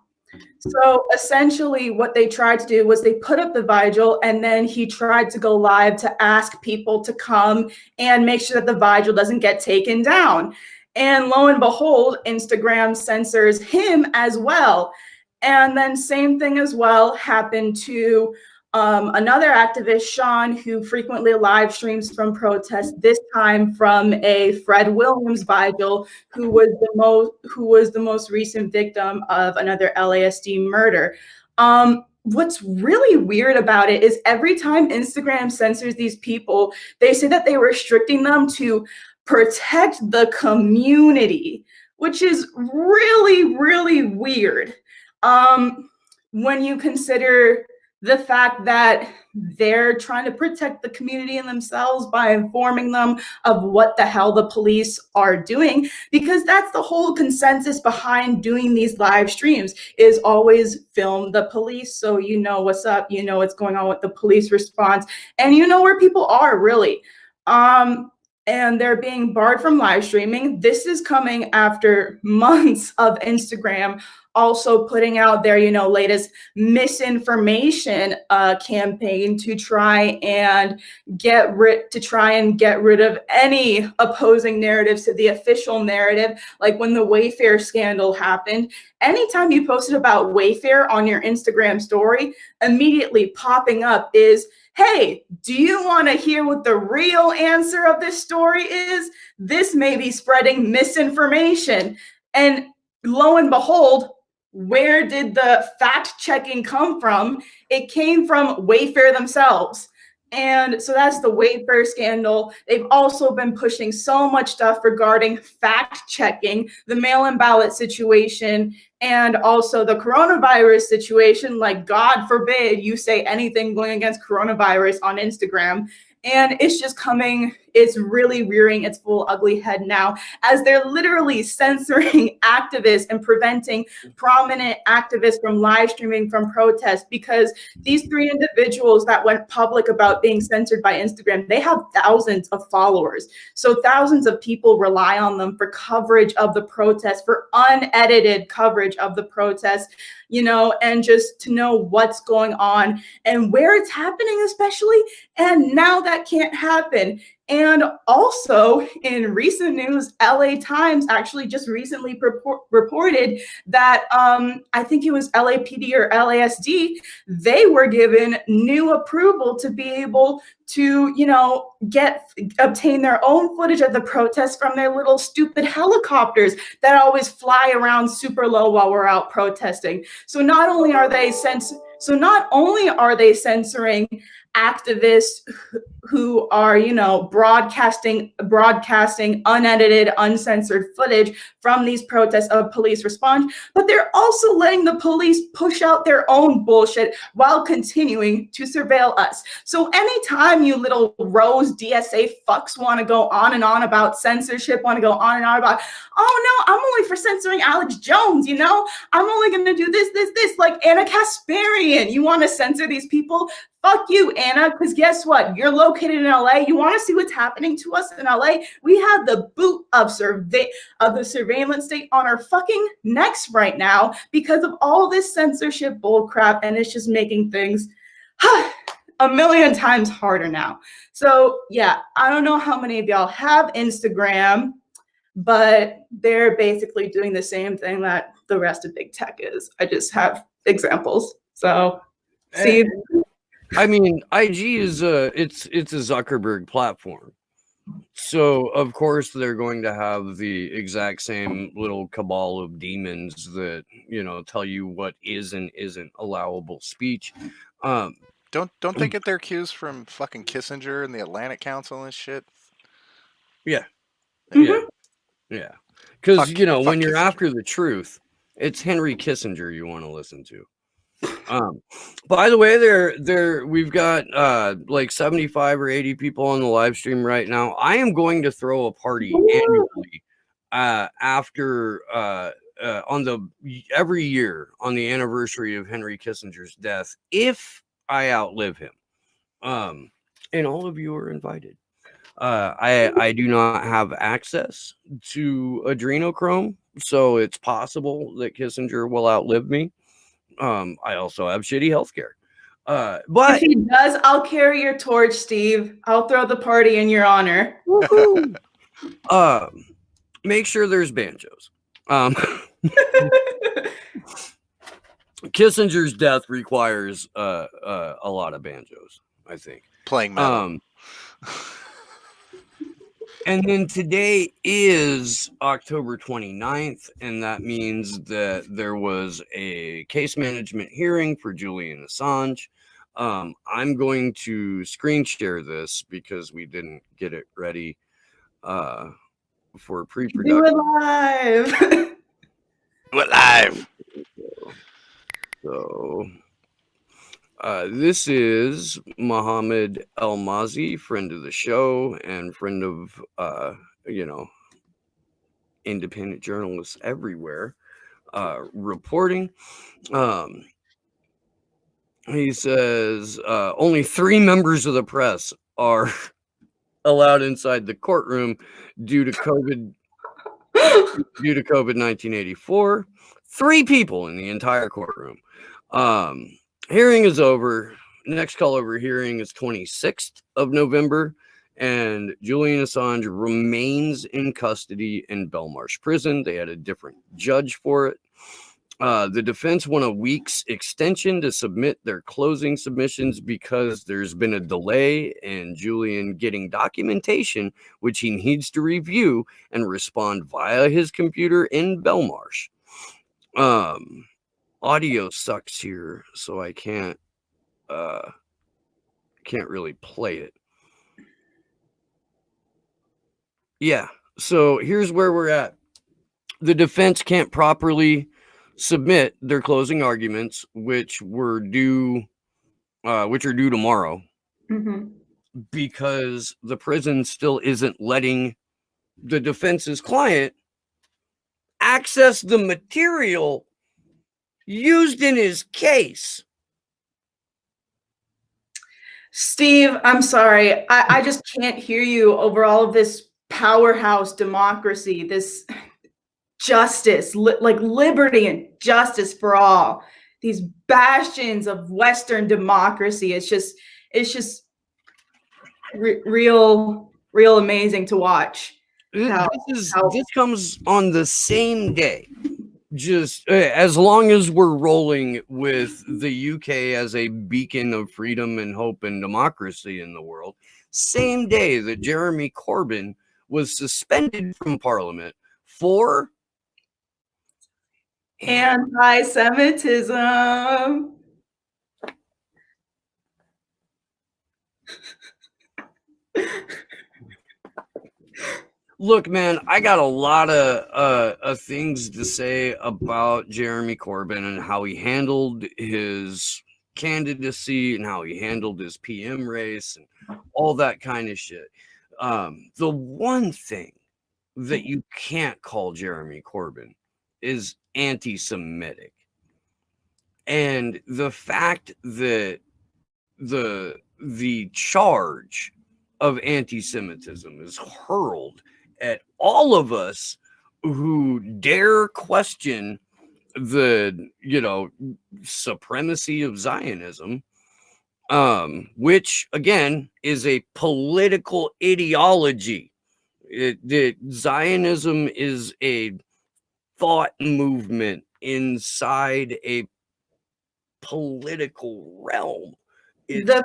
So essentially what they tried to do was they put up the vigil, and then he tried to go live to ask people to come and make sure that the vigil doesn't get taken down. And lo and behold, Instagram censors him as well. And then same thing as well happened to another activist, Sean, who frequently live streams from protests, this time from a Fred Williams vigil, who was the most recent victim of another LASD murder. What's really weird about it is every time Instagram censors these people, they say that they're restricting them to protect the community, which is really, really weird. When you consider the fact that they're trying to protect the community and themselves by informing them of what the hell the police are doing, because that's the whole consensus behind doing these live streams, is always film the police, so you know what's up, you know what's going on with the police response, and you know where people are, really. And they're being barred from live streaming. This is coming after months of Instagram also putting out their, latest misinformation campaign to try and get rid of any opposing narratives to the official narrative. Like when the Wayfair scandal happened, anytime you posted about Wayfair on your Instagram story, immediately popping up is, hey, do you want to hear what the real answer of this story is? This may be spreading misinformation. And lo and behold, where did the fact checking come from? It came from Wayfair themselves. And so that's the Wayfair scandal. They've also been pushing so much stuff regarding fact checking, the mail-in ballot situation, and also the coronavirus situation. Like, God forbid you say anything going against coronavirus on Instagram. And it's just coming it's really rearing its full ugly head now, as they're literally censoring activists and preventing prominent activists from live streaming from protests, because these three individuals that went public about being censored by Instagram, they have thousands of followers. So thousands of people rely on them for coverage of the protest, for unedited coverage of the protest, you know, and just to know what's going on and where it's happening, especially. And now that can't happen. And also in recent news, LA Times actually just recently reported that I think it was LAPD or LASD, they were given new approval to be able to, you know, obtain their own footage of the protests from their little stupid helicopters that always fly around super low while we're out protesting. So not only are they censoring activists who are, you know, broadcasting unedited, uncensored footage from these protests of police response, but they're also letting the police push out their own bullshit while continuing to surveil us. So anytime you little Rose DSA fucks want to go on and on about censorship, want to go on and on about, oh no, I'm only for censoring Alex Jones, you know, I'm only going to do this, like Anna Kasparian. You want to censor these people? Fuck you, Anna, because guess what? You're located in LA. You want to see what's happening to us in LA? We have the boot of the surveillance state on our fucking necks right now because of all this censorship bullcrap, and it's just making things a million times harder now. So yeah, I don't know how many of y'all have Instagram, but they're basically doing the same thing that the rest of big tech is. I just have examples. So see. I mean, IG is it's a Zuckerberg platform. So of course they're going to have the exact same little cabal of demons that, you know, tell you what is and isn't allowable speech. Don't they get their cues from fucking Kissinger and the Atlantic Council and shit? Yeah. Mm-hmm. Yeah. Because, you know, fuck when you're Kissinger. after the truth, it's Henry Kissinger you want to listen to. By the way, we've got like 75 or 80 people on the live stream right now. I am going to throw a party annually after every year on the anniversary of Henry Kissinger's death, if I outlive him. And all of you are invited. I do not have access to adrenochrome, so it's possible that Kissinger will outlive me. I also have shitty healthcare. But if he does, I'll carry your torch, Steve. I'll throw the party in your honor. Make sure there's banjos. Kissinger's death requires a lot of banjos, I think. Playing metal. And then today is October 29th, and that means that there was a case management hearing for Julian Assange. I'm going to screen share this because we didn't get it ready for pre-production. Do it live. Do it live. So this is Mohammed El Mazi, friend of the show and friend of, you know, independent journalists everywhere, reporting. He says only 3 members of the press are allowed inside the courtroom due to COVID. Due to COVID-1984, 3 people in the entire courtroom. Hearing is over. Next call over hearing is 26th of November, and Julian Assange remains in custody in Belmarsh prison. They had a different judge for it. The defense won a week's extension to submit their closing submissions because there's been a delay in Julian getting documentation, which he needs to review and respond via his computer in Belmarsh. Audio sucks here, so I can't really play it. Yeah, so here's where we're at. The defense can't properly submit their closing arguments, which are due tomorrow. Mm-hmm. because the prison still isn't letting the defense's client access the material used in his case. Steve, I'm sorry. I just can't hear you over all of this powerhouse democracy, this justice, like liberty and justice for all. These bastions of Western democracy. It's just real amazing to watch. This comes on the same day. Just as long as we're rolling with the UK as a beacon of freedom and hope and democracy in the world, same day that Jeremy Corbyn was suspended from Parliament for anti-Semitism. Look, man, I got a lot of things to say about Jeremy Corbyn and how he handled his candidacy and how he handled his PM race and all that kind of shit. The one thing that you can't call Jeremy Corbyn is anti-Semitic. And the fact that the charge of anti-Semitism is hurled at all of us who dare question the, supremacy of Zionism, which again is a political ideology. Zionism is a thought movement inside a political realm. The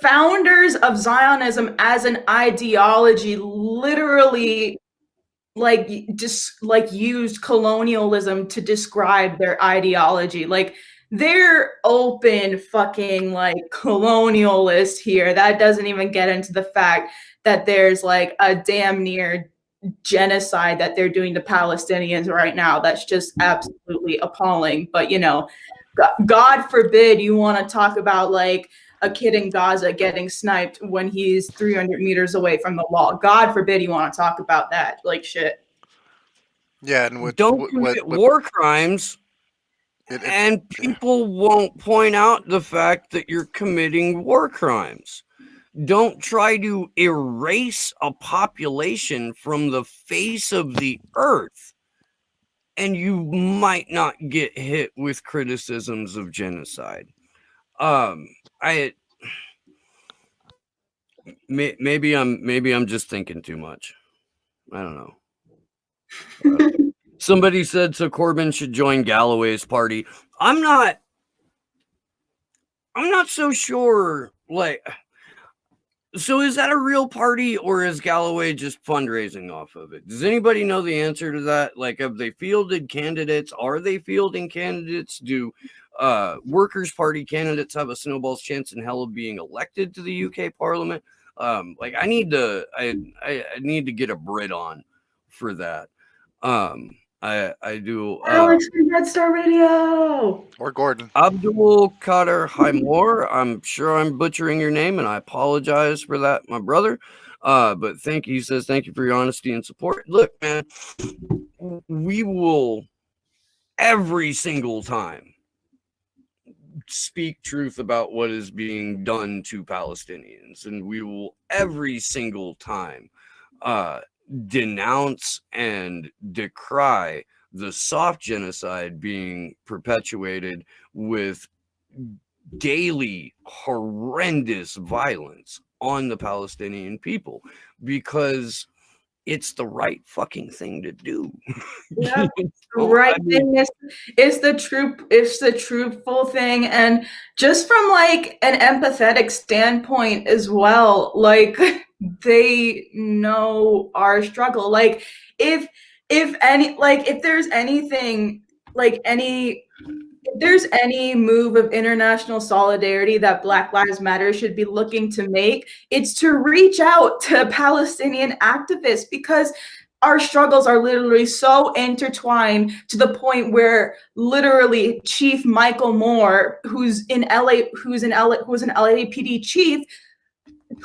founders of Zionism as an ideology literally used colonialism to describe their ideology. Like, they're open fucking colonialist here. That doesn't even get into the fact that there's a damn near genocide that they're doing to Palestinians right now. That's just absolutely appalling. But God forbid you want to talk about a kid in Gaza getting sniped when he's 300 meters away from the wall. God forbid you want to talk about that. Shit. Yeah, and don't commit war crimes, and people won't point out the fact that you're committing war crimes. Don't try to erase a population from the face of the earth, and you might not get hit with criticisms of genocide. Maybe I'm just thinking too much. I don't know. Somebody said so Corbyn should join Galloway's party. I'm not so sure. So is that a real party, or is Galloway just fundraising off of it? Does anybody know the answer to that? Have they fielded candidates? Are they fielding candidates? Do Workers' Party candidates have a snowball's chance in hell of being elected to the UK Parliament? I need to get a Brit on for that. I do. Alex from Red Star Radio. Or Gordon. Abdul Kader Haimor. I'm sure I'm butchering your name, and I apologize for that, my brother. But thank you. He says, thank you for your honesty and support. Look, man, we will every single time speak truth about what is being done to Palestinians, and we will every single time denounce and decry the soft genocide being perpetuated with daily horrendous violence on the Palestinian people, because it's the right fucking thing to do. Yeah, right thing. It's the truthful thing, and just from an empathetic standpoint as well. They know our struggle. If there's anything, if there's any move of international solidarity that Black Lives Matter should be looking to make, it's to reach out to Palestinian activists, because our struggles are literally so intertwined to the point where literally Chief Michael Moore, who's an LAPD chief,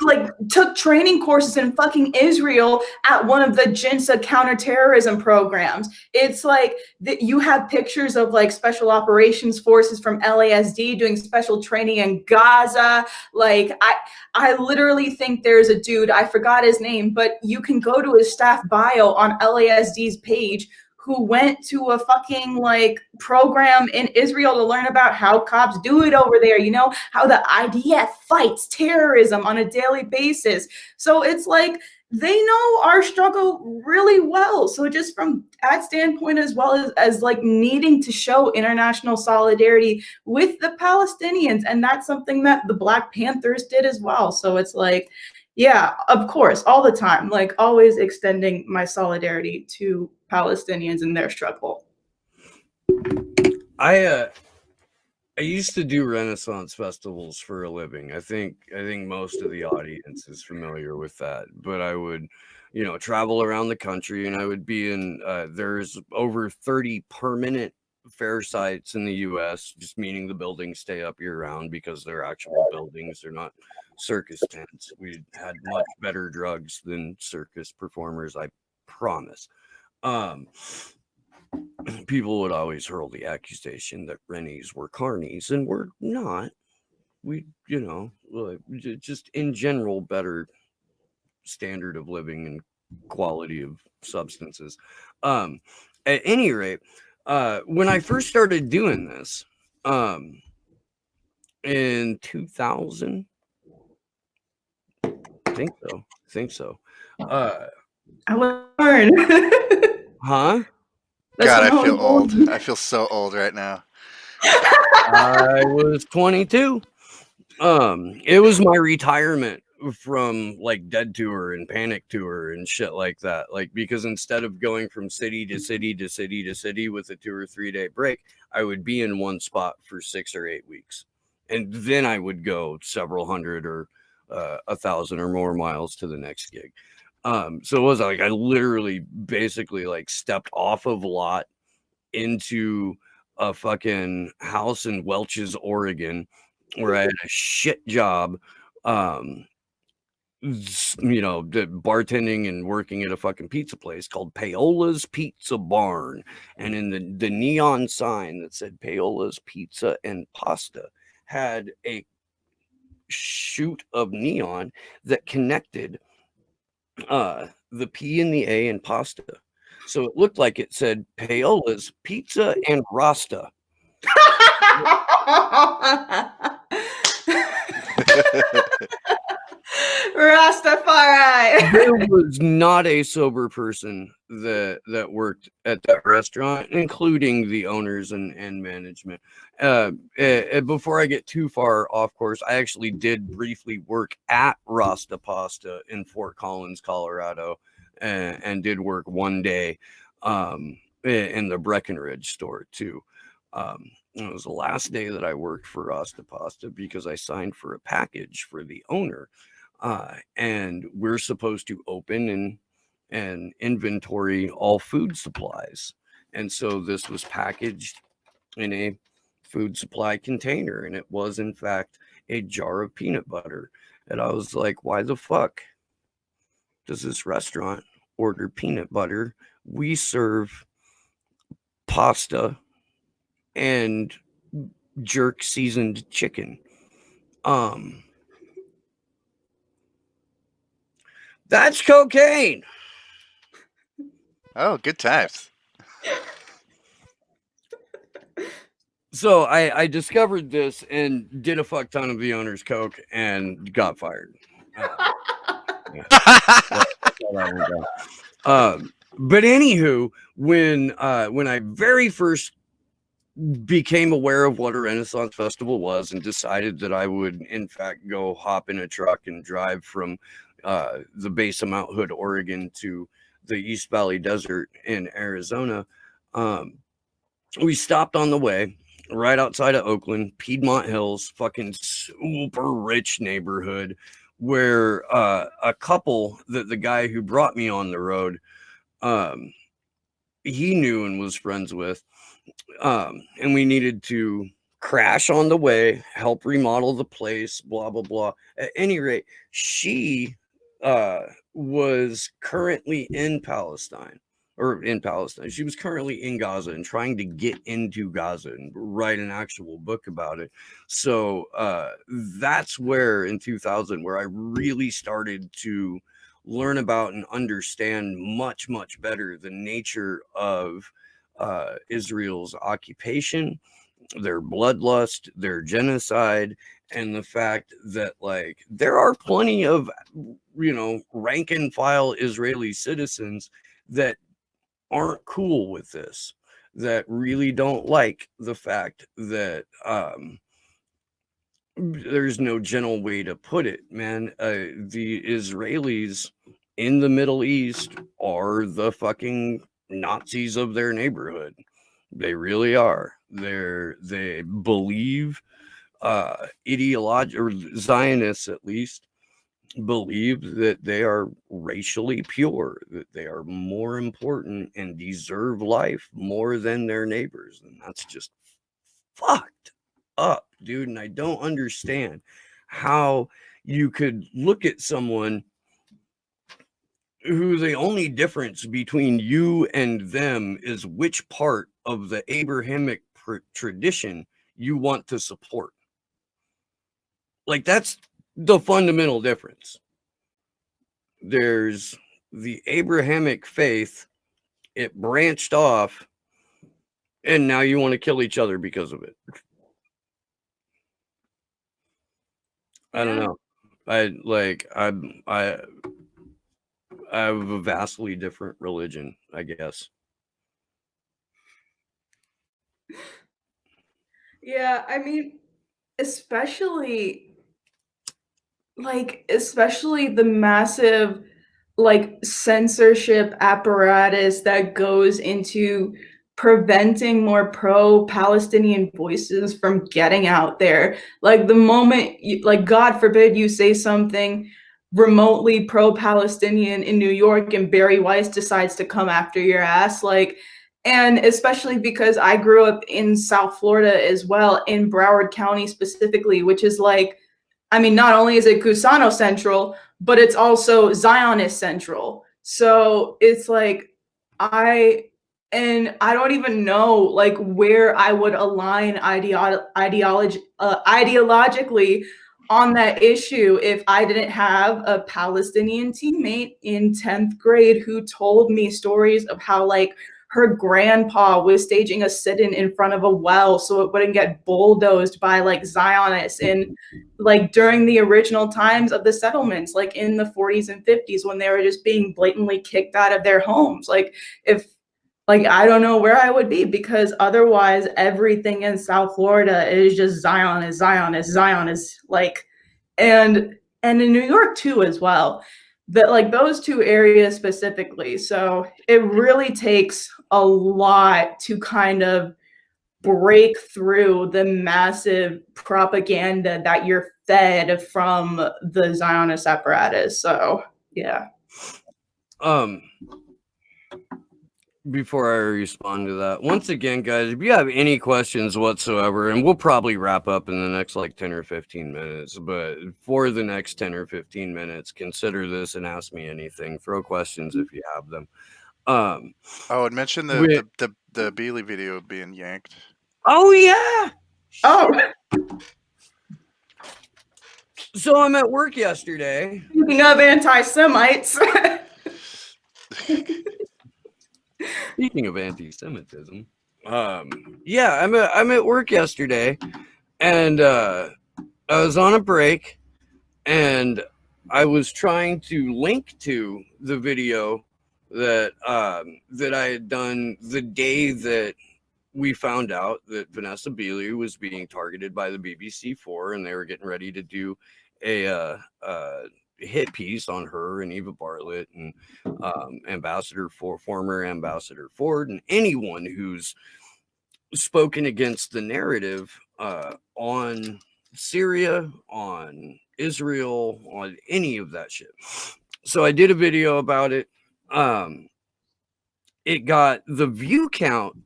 like took training courses in fucking Israel at one of the Jinsa counterterrorism programs. It's like that you have pictures of like special operations forces from LASD doing special training in Gaza. Like I literally think there's a dude, I forgot his name, but you can go to his staff bio on LASD's page who went to a fucking like program in Israel to learn about how cops do it over there, you know, how the IDF fights terrorism on a daily basis. So it's like they know our struggle really well. So just from that standpoint, as well as like needing to show international solidarity with the Palestinians. And that's something that the Black Panthers did as well. So it's like, yeah, of course, all the time, like always extending my solidarity to Palestinians in their struggle. I used to do Renaissance festivals for a living. I think most of the audience is familiar with that. But I would, you know, travel around the country, and I would be in. There's over 30 permanent fair sites in the U.S., just meaning the buildings stay up year round because they're actual buildings. They're not circus tents. We had much better drugs than circus performers, I promise. People would always hurl the accusation that Rennies were carnies, and we're not. We, you know, just in general, better standard of living and quality of substances. At any rate, when I first started doing this, in 2000, I think so. I learned. Huh? God, I feel old. I feel so old right now. I was 22. It was my retirement from like Dead Tour and Panic Tour and shit like that. Like, because instead of going from city to city to city to city with a 2 or 3 day break, I would be in one spot for 6 or 8 weeks. And then I would go several hundred or 1,000 or more miles to the next gig. So it was like I literally basically like stepped off of lot into a fucking house in Welch's, Oregon, where I had a shit job, you know, bartending and working at a fucking pizza place called Paola's Pizza Barn. And in the neon sign that said Paola's Pizza and Pasta had a shoot of neon that connected the P and the A in pasta. So it looked like it said Paola's Pizza and Rasta. Rastafari. There was not a sober person that worked at that restaurant, including the owners and management. Before I get too far off course, I actually did briefly work at Rasta Pasta in Fort Collins, Colorado, and did work one day in the Breckenridge store too. It was the last day that I worked for Rasta Pasta because I signed for a package for the owner. And we're supposed to open and inventory all food supplies. And so this was packaged in a food supply container, and it was in fact a jar of peanut butter. And I was like, why the fuck does this restaurant order peanut butter? We serve pasta and jerk seasoned chicken. That's cocaine. Oh, good times. So I discovered this and did a fuck ton of the owner's coke and got fired. But anywho, when I very first became aware of what a Renaissance Festival was and decided that I would in fact go hop in a truck and drive from the base of Mount Hood, Oregon to the East Valley Desert in Arizona, we stopped on the way right outside of Oakland, Piedmont Hills, fucking super rich neighborhood where a couple, that the guy who brought me on the road, he knew and was friends with. And we needed to crash on the way, help remodel the place, blah, blah, blah. At any rate, she was currently in Palestine. She was currently in Gaza and trying to get into Gaza and write an actual book about it. So that's where in 2000, where I really started to learn about and understand much, much better the nature of Israel's occupation, their bloodlust, their genocide, and the fact that like there are plenty of rank and file Israeli citizens that aren't cool with this, that really don't like the fact that there's no gentle way to put it, man. The Israelis in the Middle East are the fucking Nazis of their neighborhood. They really are. They believe or Zionists at least believe that they are racially pure, that they are more important and deserve life more than their neighbors. And that's just fucked up, dude. And I don't understand how you could look at someone who the only difference between you and them is which part of the Abrahamic tradition you want to support. Like, that's the fundamental difference. There's the Abrahamic faith, it branched off, and now you want to kill each other because of it. I don't know. I have a vastly different religion, I guess. Yeah, I mean, especially the massive censorship apparatus that goes into preventing more pro-Palestinian voices from getting out there. Like the moment God forbid you say something remotely pro-Palestinian in New York and Barry Weiss decides to come after your ass, and especially because I grew up in South Florida as well, in Broward County specifically, which is not only is it Gusano Central, but it's also Zionist Central. So it's I don't even know where I would align ideologically on that issue if I didn't have a Palestinian teammate in 10th grade who told me stories of how her grandpa was staging a sit-in in front of a well so it wouldn't get bulldozed by Zionists in during the original times of the settlements, in the 40s and 50s when they were just being blatantly kicked out of their homes. If I don't know where I would be, because otherwise everything in South Florida is just Zionist, and in New York too as well. That those two areas specifically. So it really takes a lot to kind of break through the massive propaganda that you're fed from the Zionist apparatus. So yeah. Before I respond to that, once again, guys, if you have any questions whatsoever, and we'll probably wrap up in the next 10 or 15 minutes, but for the next 10 or 15 minutes, consider this and ask me anything. Throw questions if you have them. And mention the Bealey video being yanked. Oh yeah. Oh. So I'm at work yesterday. Speaking of anti-Semites. Speaking of anti-Semitism, yeah, I'm at work yesterday, and I was on a break, and I was trying to link to the video that that I had done the day that we found out that Vanessa Bealey was being targeted by the BBC4, and they were getting ready to do a hit piece on her and Eva Bartlett and former Ambassador Ford and anyone who's spoken against the narrative on Syria, on Israel, on any of that shit. So I did a video about it. it got the view count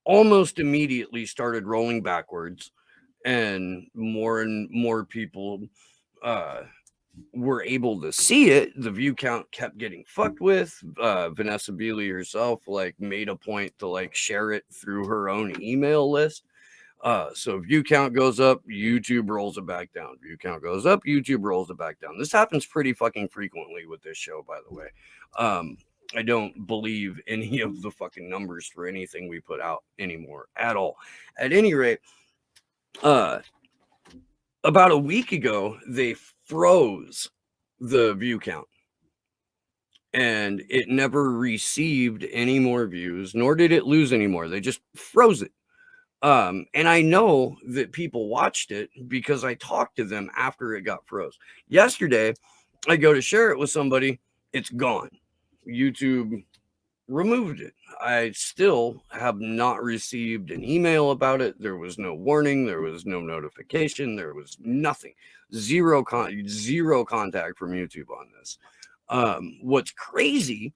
almost immediately started rolling backwards, and more people were able to see it. The view count kept getting fucked with. Vanessa Beeley herself like made a point to like share it through her own email list. So view count goes up, YouTube rolls it back down. View count goes up, YouTube rolls it back down. This happens pretty fucking frequently with this show, by the way. I don't believe any of the fucking numbers for anything we put out anymore at all. At any rate, about a week ago, they froze the view count, and it never received any more views, nor did it lose any more. They just froze it. And I know that people watched it because I talked to them after it got froze. Yesterday, I go to share it with somebody, it's gone. YouTube removed it. I still have not received an email about it. There was no warning, there was no notification, there was nothing. Zero contact from YouTube on this. What's crazy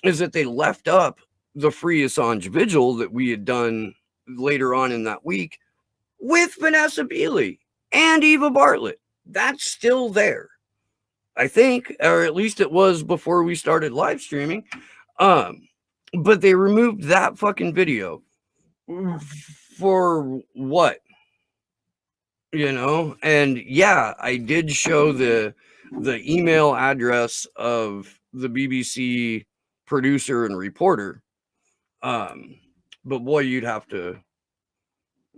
is that they left up the Free Assange vigil that we had done later on in that week with Vanessa Beeley and Eva Bartlett. That's still there, I think, or at least it was before we started live streaming. But they removed that fucking video for what? You know? And yeah, I did show the email address of the BBC producer and reporter. But boy, you'd have to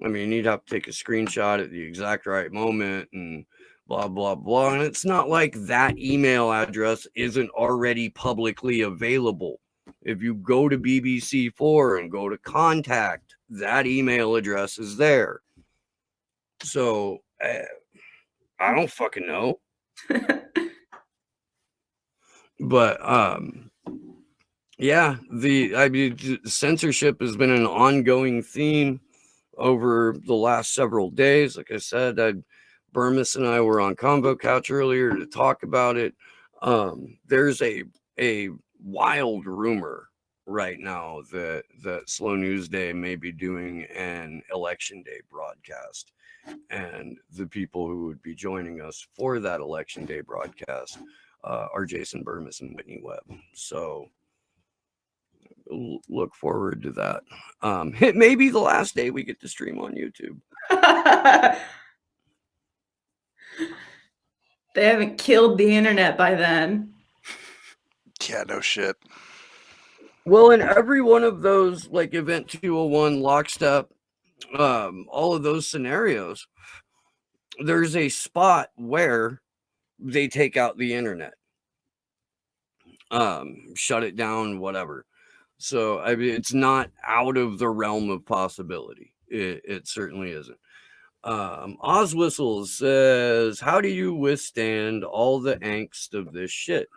take a screenshot at the exact right moment and blah, blah, blah. And it's not like that email address isn't already publicly available. If you go to BBC4 and go to contact, that email address is there. So I don't fucking know. But yeah, censorship has been an ongoing theme over the last several days. Like I said, Burmis and I were on Convo Couch earlier to talk about it. There's a wild rumor right now that Slow News Day may be doing an election day broadcast, and the people who would be joining us for that election day broadcast are Jason Burmis and Whitney Webb. So look forward to that. It may be the last day we get to stream on YouTube. They haven't killed the internet by then. Yeah, no shit. Well, in every one of those, like Event 201, Lockstep, all of those scenarios, there's a spot where they take out the internet, shut it down, whatever. So I mean, it's not out of the realm of possibility. It certainly isn't. Ozwhistle says, how do you withstand all the angst of this shit?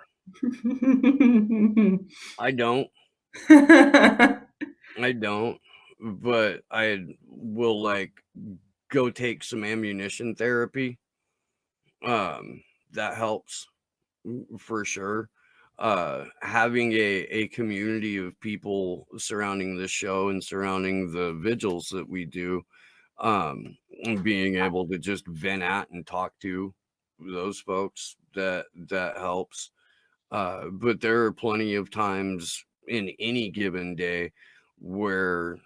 I don't. I don't, but I will like go take some ammunition therapy. That helps for sure. Having a community of people surrounding the show and surrounding the vigils that we do, being able to just vent at and talk to those folks, that helps. But there are plenty of times in any given day where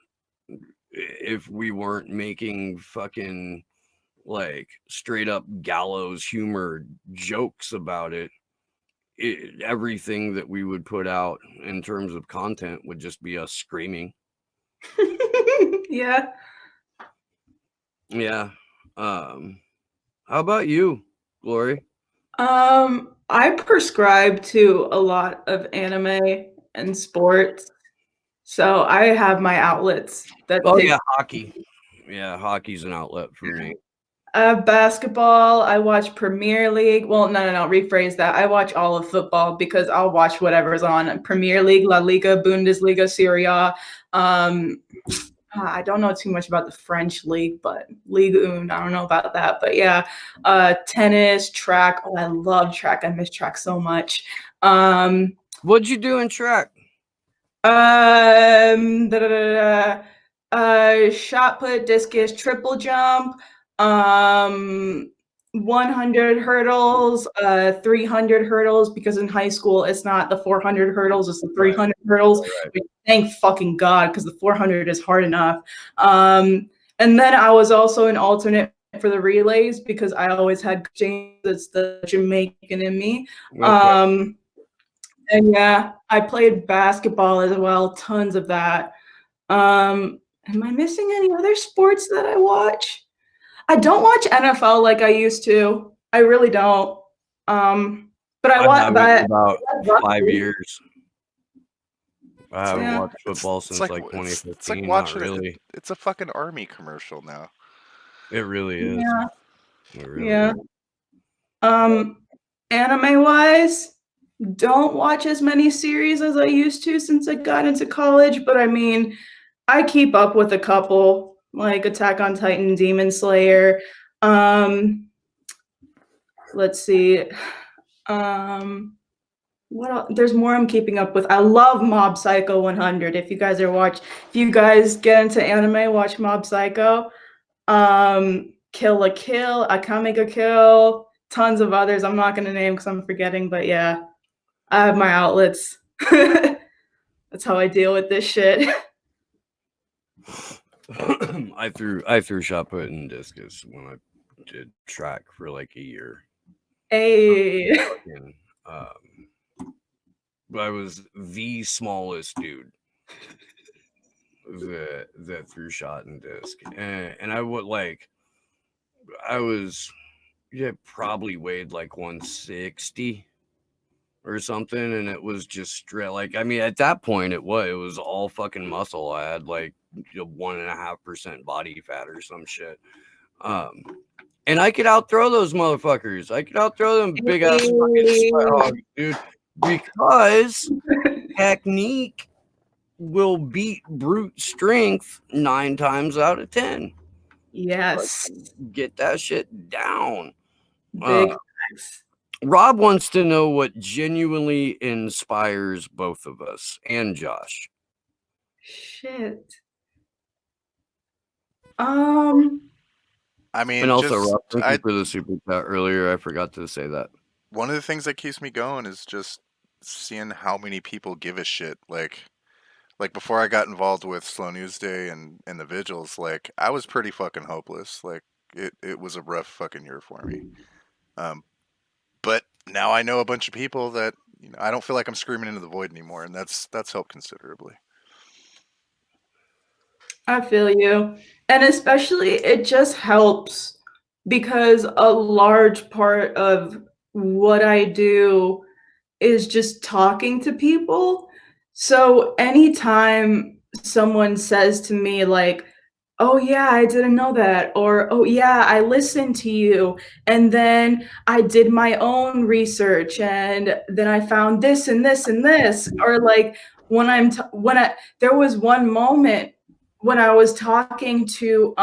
if we weren't making fucking like straight up gallows humor jokes about it, everything that we would put out in terms of content would just be us screaming. Yeah. How about you, Glory? I prescribe to a lot of anime and sports, so I have my outlets. Yeah, hockey. Yeah, hockey's an outlet for me. Basketball, I watch Premier League. Well, no, rephrase that. I watch all of football because I'll watch whatever's on. Premier League, La Liga, Bundesliga, Serie A. I don't know too much about the French league, but Ligue 1, I don't know about that. But yeah, tennis, track. Oh, I love track. I miss track so much. What'd you do in track? Shot put, discus, triple jump, 100 hurdles, 300 hurdles, because in high school it's not the 400 hurdles, it's the 300 hurdles. Right. Thank fucking God, because the 400 is hard enough. And then I was also an alternate for the relays because I always had James, it's the Jamaican in me. Okay. And yeah, I played basketball as well, tons of that. Am I missing any other sports that I watch? I don't watch NFL like I used to. I really don't. But I I watch haven't in about rugby. 5 years. I haven't Yeah. watched football since like 2015. It's like Not watching really. it's a fucking army commercial now. It really is. Yeah. It really Yeah. is. Anime wise, don't watch as many series as I used to since I got into college, but I mean, I keep up with a couple, like Attack on Titan, Demon Slayer. Let's see. What else? There's more I'm keeping up with. I love Mob Psycho 100. If you guys get into anime, watch Mob Psycho. Kill la Kill, Akame ga Kill, tons of others. I'm not gonna name because I'm forgetting, but yeah, I have my outlets. That's how I deal with this shit. I threw shot put and discus when I did track for like a year. Hey. But I was the smallest dude that threw shot and disc, and I would like I was probably weighed like 160 or something, and it was just straight like, I mean, at that point it was all fucking muscle. I had like 1.5% body fat or some shit. And I could outthrow those motherfuckers. I could outthrow them big ass fucking sweat hogs, dude, because technique will beat brute strength 9 times out of 10. Yes. Like, get that shit down. Big facts. Rob wants to know what genuinely inspires both of us and Josh. Shit. I mean, And also, just Rob, thank you for the super chat earlier. I forgot to say that. one of the things that keeps me going is just seeing how many people give a shit. Like before I got involved with Slow News Day and the vigils, like I was pretty fucking hopeless. Like it was a rough fucking year for me. But now I know a bunch of people that I don't feel like I'm screaming into the void anymore, and that's helped considerably. I feel you. And especially it just helps because a large part of what I do is just talking to people. So anytime someone says to me like, "Oh yeah, I didn't know that," or "Oh yeah, I listened to you and then I did my own research and then I found this and this and this," or like there was one moment when I was talking to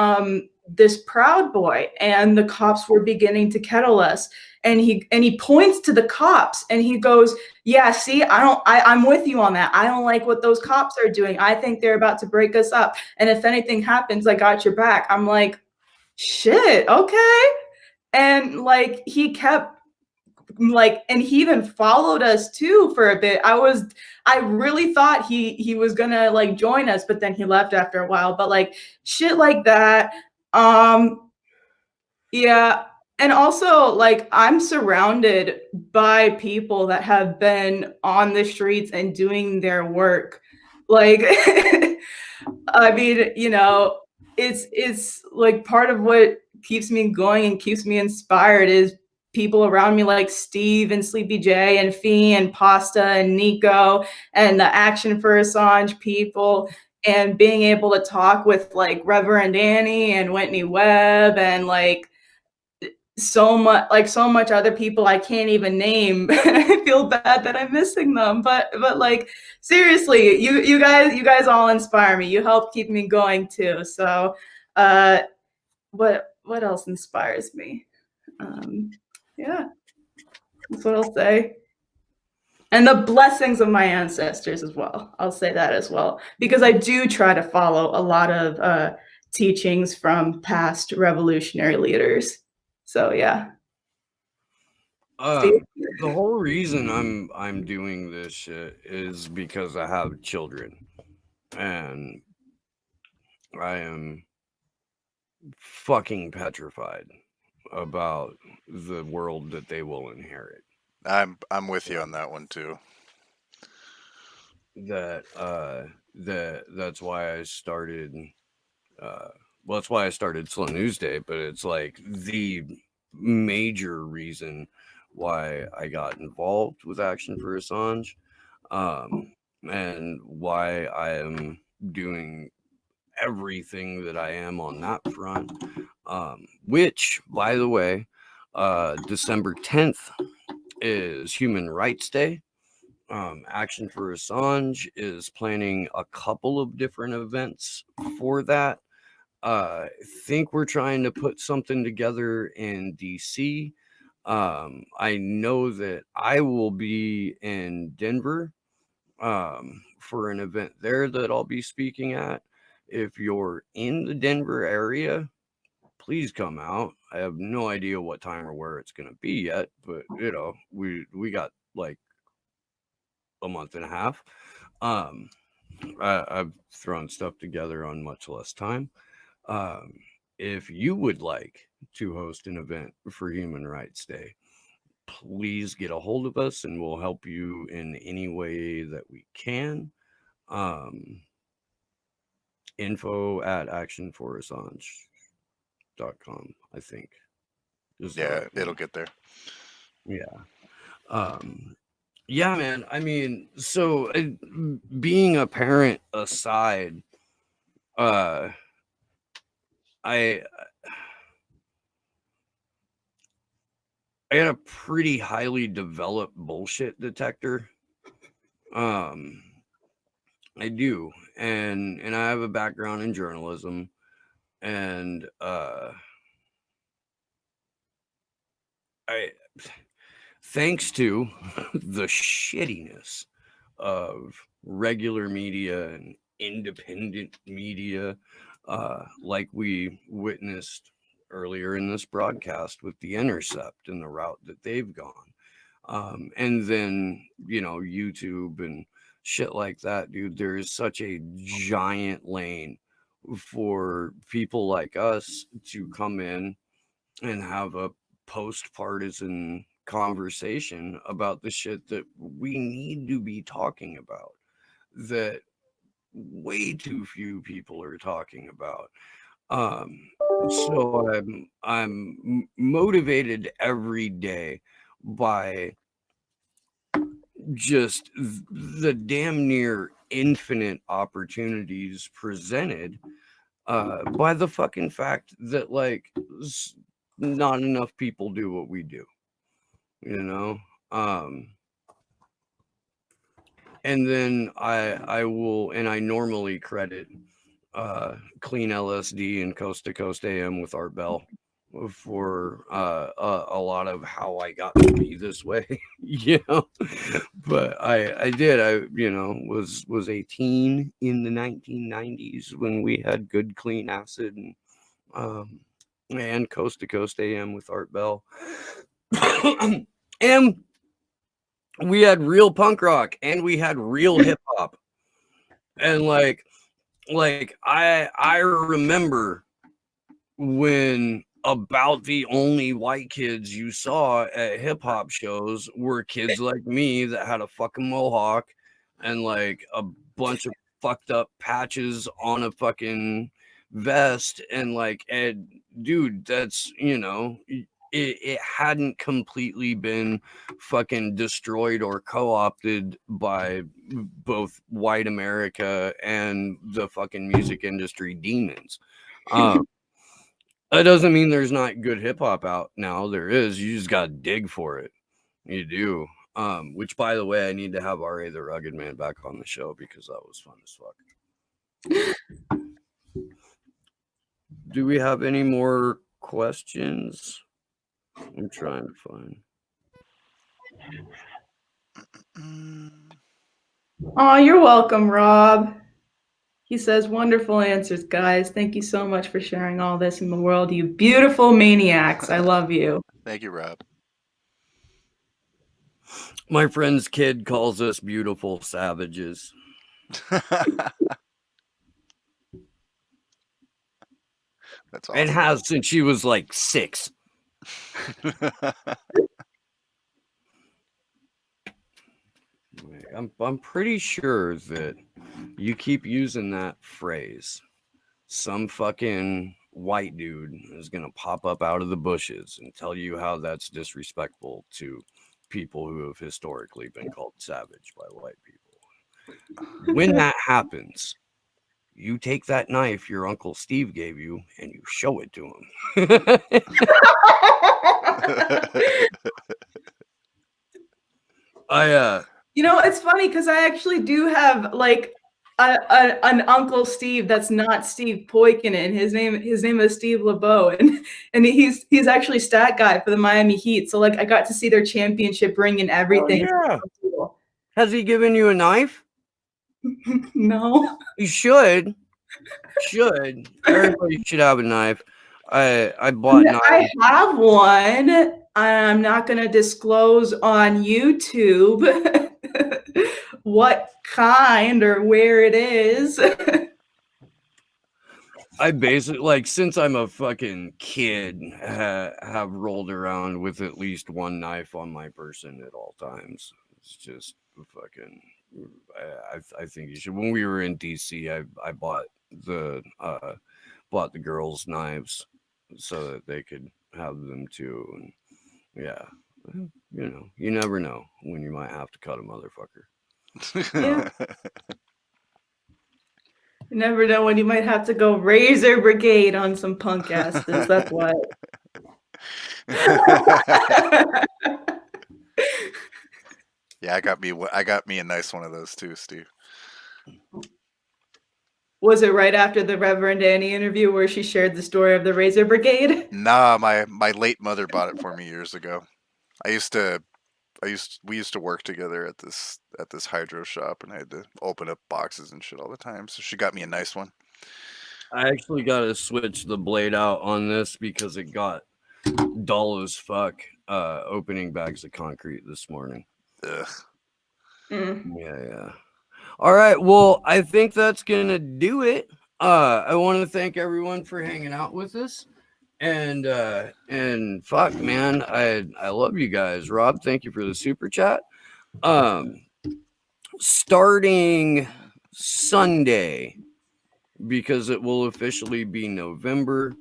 this Proud Boy and the cops were beginning to kettle us, and he points to the cops and he goes, "Yeah, see, I'm with you on that. I don't like what those cops are doing. I think they're about to break us up. And if anything happens, I got your back." I'm like, shit, okay. And like he kept like, and he even followed us too for a bit. I really thought he was gonna like join us, but then he left after a while. But like shit like that. Yeah. And also, like, I'm surrounded by people that have been on the streets and doing their work. Like, I mean, it's like part of what keeps me going and keeps me inspired is people around me like Steve and Sleepy J and Fee and Pasta and Nico and the Action for Assange people, and being able to talk with like Reverend Annie and Whitney Webb and like so much other people I can't even name. I feel bad that I'm missing them, but like seriously, you guys all inspire me. You help keep me going too. So what else inspires me? Yeah, that's what I'll say. And the blessings of my ancestors as well. I'll say that as well, because I do try to follow a lot of teachings from past revolutionary leaders. So yeah. The whole reason I'm doing this shit is because I have children, and I am fucking petrified about the world that they will inherit. I'm with you on that one too. That's why I started well, that's why I started Slow News Day, but it's like the major reason why I got involved with Action for Assange, and why I am doing everything that I am on that front. Which, by the way, December 10th is Human Rights Day. Action for Assange is planning a couple of different events for that. I think we're trying to put something together in DC. I know that I will be in Denver for an event there that I'll be speaking at. If you're in the Denver area, please come out. I have no idea what time or where it's going to be yet, but we got like a month and a half. I've thrown stuff together on much less time. If you would like to host an event for Human Rights Day, please get a hold of us and we'll help you in any way that we can. Info at actionforassange.com, I think. Yeah, it'll get there. Yeah. Yeah, man. I mean, so being a parent aside, I had a pretty highly developed bullshit detector. I do, and I have a background in journalism, and I, thanks to the shittiness of regular media and independent media, like we witnessed earlier in this broadcast with The Intercept and the route that they've gone. And then, YouTube and shit like that, dude, there is such a giant lane for people like us to come in and have a post-partisan conversation about the shit that we need to be talking about, that way too few people are talking about. So I'm motivated every day by just the damn near infinite opportunities presented by the fucking fact that like not enough people do what we do, and then I will, and I normally credit Clean LSD and Coast to Coast AM with Art Bell for a lot of how I got to be this way. But I did, was a teen in the 1990s when we had good clean acid and Coast to Coast AM with Art Bell. And we had real punk rock and we had real hip hop. And like I remember when about the only white kids you saw at hip hop shows were kids like me that had a fucking mohawk and like a bunch of fucked up patches on a fucking vest, and like, dude, that's, it hadn't completely been fucking destroyed or co-opted by both white America and the fucking music industry demons. That doesn't mean there's not good hip hop out now. There is. You just got to dig for it. You do. Which, by the way, I need to have R.A. the Rugged Man back on the show because that was fun as fuck. Do we have any more questions? I'm trying to find. Oh, you're welcome, Rob. He says, wonderful answers, guys. Thank you so much for sharing all this in the world, you beautiful maniacs. I love you. Thank you, Rob. My friend's kid calls us beautiful savages. That's And awesome. has since she was like 6. I'm pretty sure that you keep using that phrase, some fucking white dude is gonna pop up out of the bushes and tell you how that's disrespectful to people who have historically been called savage by white people. When that happens, you take that knife your Uncle Steve gave you and you show it to him. It's funny because I actually do have like an Uncle Steve that's not Steve Poikinen. His name is Steve LeBeau, and he's actually stat guy for the Miami Heat. So like I got to see their championship ring and everything. Yeah. Has he given you a knife? No. You should. Everybody should have a knife. I bought knives. I have one. I'm not going to disclose on YouTube what kind or where it is. I basically, like, since I'm a fucking kid, have rolled around with at least one knife on my person at all times. It's just fucking. I think you should. When we were in DC, I bought the girls' knives so that they could have them too. And yeah, you never know when you might have to cut a motherfucker. Yeah. You never know when you might have to go razor brigade on some punk asses. That's why. Yeah, I got me a nice one of those too, Steve. Was it right after the Reverend Annie interview where she shared the story of the razor brigade? Nah, my late mother bought it for me years ago. We used to work together at this hydro shop, and I had to open up boxes and shit all the time. So she got me a nice one. I actually got to switch the blade out on this because it got dull as fuck opening bags of concrete this morning. Ugh. Yeah. All right, well, I think that's gonna do it. I want to thank everyone for hanging out with us, and fuck, man, I love you guys. Rob, thank you for the super chat. Starting Sunday, because it will officially be November,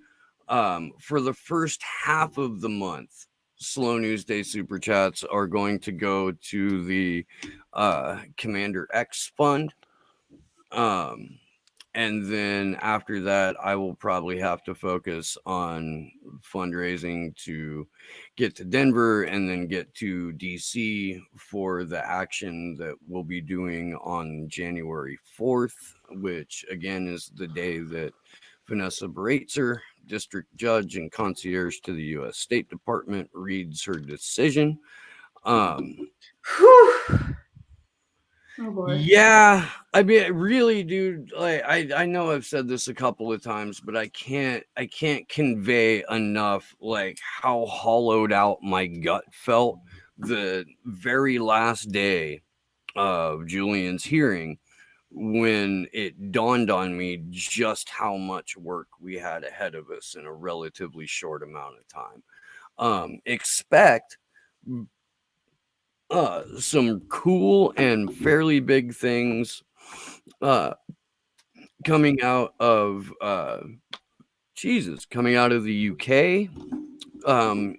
for the first half of the month, Slow News Day super chats are going to go to the Commander X fund. And then after that, I will probably have to focus on fundraising to get to Denver and then get to DC for the action that we'll be doing on January 4th, which again is the day that Vanessa Baratzer, district judge and concierge to the U.S. State Department, reads her decision. Oh boy. Yeah, I mean, really, dude. Like, I know I've said this a couple of times, but I can't convey enough like how hollowed out my gut felt the very last day of Julian's hearing, when it dawned on me just how much work we had ahead of us in a relatively short amount of time. Expect some cool and fairly big things coming out of coming out of the UK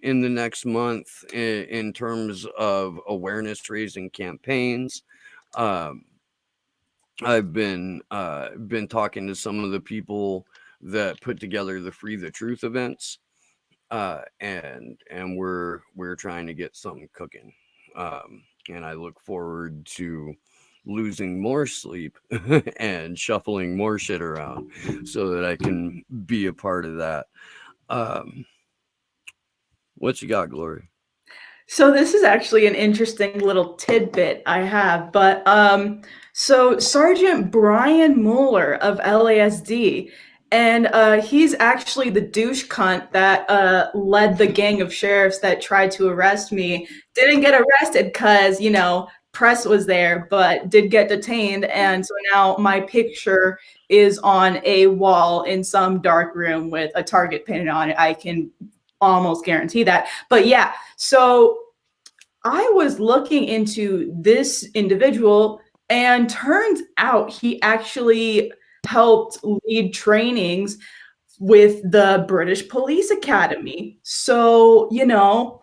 in the next month in terms of awareness raising campaigns. I've been talking to some of the people that put together the Free the Truth events, and we're trying to get something cooking. And I look forward to losing more sleep and shuffling more shit around so that I can be a part of that. What you got, Glory? So this is actually an interesting little tidbit I have, but so Sergeant Brian Mueller of LASD, and he's actually the douche cunt that led the gang of sheriffs that tried to arrest me. Didn't get arrested because, you know, press was there, but did get detained, and so now my picture is on a wall in some dark room with a target painted on it. I can almost guarantee that. But yeah, so I was looking into this individual, and turns out he actually helped lead trainings with the British Police Academy. So, you know,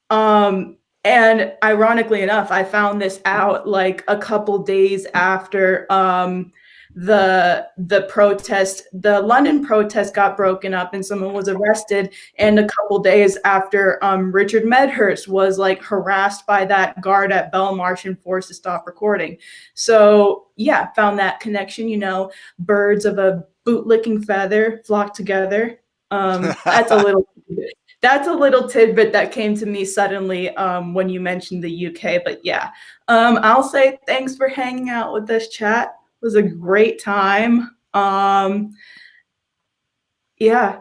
and ironically enough, I found this out like a couple days after the protest, the London protest got broken up and someone was arrested, and a couple days after Richard Medhurst was like harassed by that guard at Belmarsh and forced to stop recording. So yeah, found that connection. You know, birds of a bootlicking feather flock together. That's a little tidbit that came to me suddenly when you mentioned the UK. But yeah, I'll say thanks for hanging out with us, chat. It was a great time. Yeah,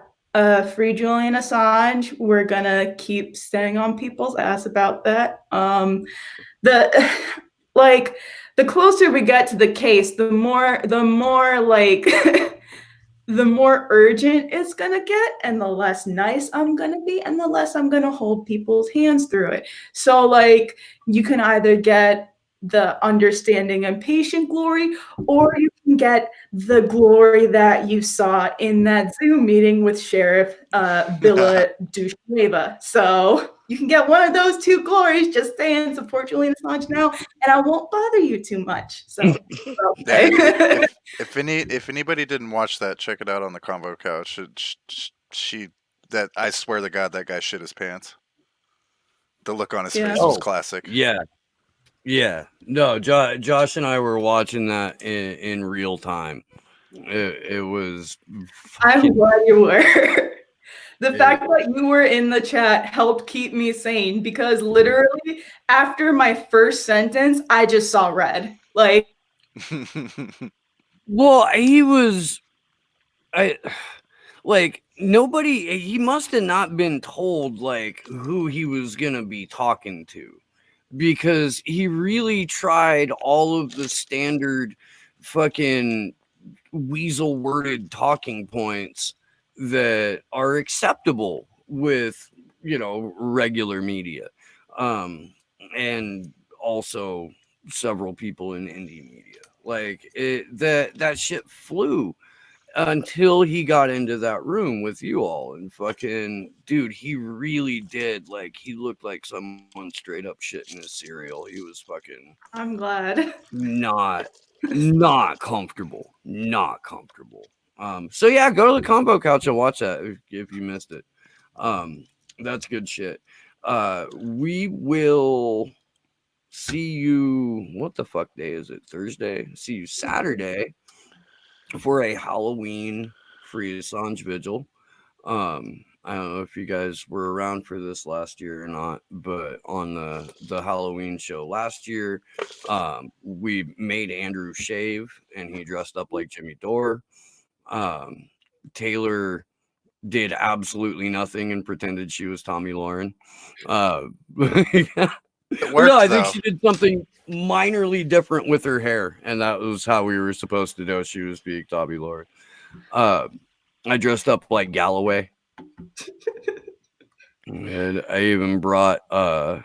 free Julian Assange. We're gonna keep staying on people's ass about that. The like the closer we get to the case, the more like the more urgent it's gonna get, and the less nice I'm gonna be, and the less I'm gonna hold people's hands through it. So like you can either get the understanding and patient glory, or you can get the glory that you saw in that Zoom meeting with Sheriff Villa Dusheva. So you can get one of those two glories. Just stay and support Julian Assange now, and I won't bother you too much. So Yeah, okay. if anybody didn't watch that, check it out on the Convo Couch. She that I swear to God, that guy shit his pants. The look on his Yeah. face was Oh, classic. yeah. Yeah. No, Josh and I were watching that in real time. It was I'm fucking. glad you were. The It, fact that you were in the chat helped keep me sane, because literally after my first sentence, I just saw red. Like, well, he was. I like nobody. He must have not been told like who he was gonna be talking to, because he really tried all of the standard fucking weasel worded talking points that are acceptable with, you know, regular media, and also several people in indie media. Like that shit flew until he got into that room with you all, and fucking dude, he really did, like, he looked like someone straight up shit in his cereal. He was fucking I'm glad. not comfortable, so yeah, go to the Combo Couch and watch that if you missed it. That's good shit. We will see you, what the fuck day is it? Thursday. See you Saturday for a Halloween free Assange vigil. I don't know if you guys were around for this last year or not, but on the Halloween show last year, we made Andrew shave and he dressed up like Jimmy Dore. Taylor did absolutely nothing and pretended she was Tommy Lauren. It No, worked I think though. she did something minorly different with her hair, and that was how we were supposed to know she was being Tommy Lauren. I dressed up like Galloway, and I even brought a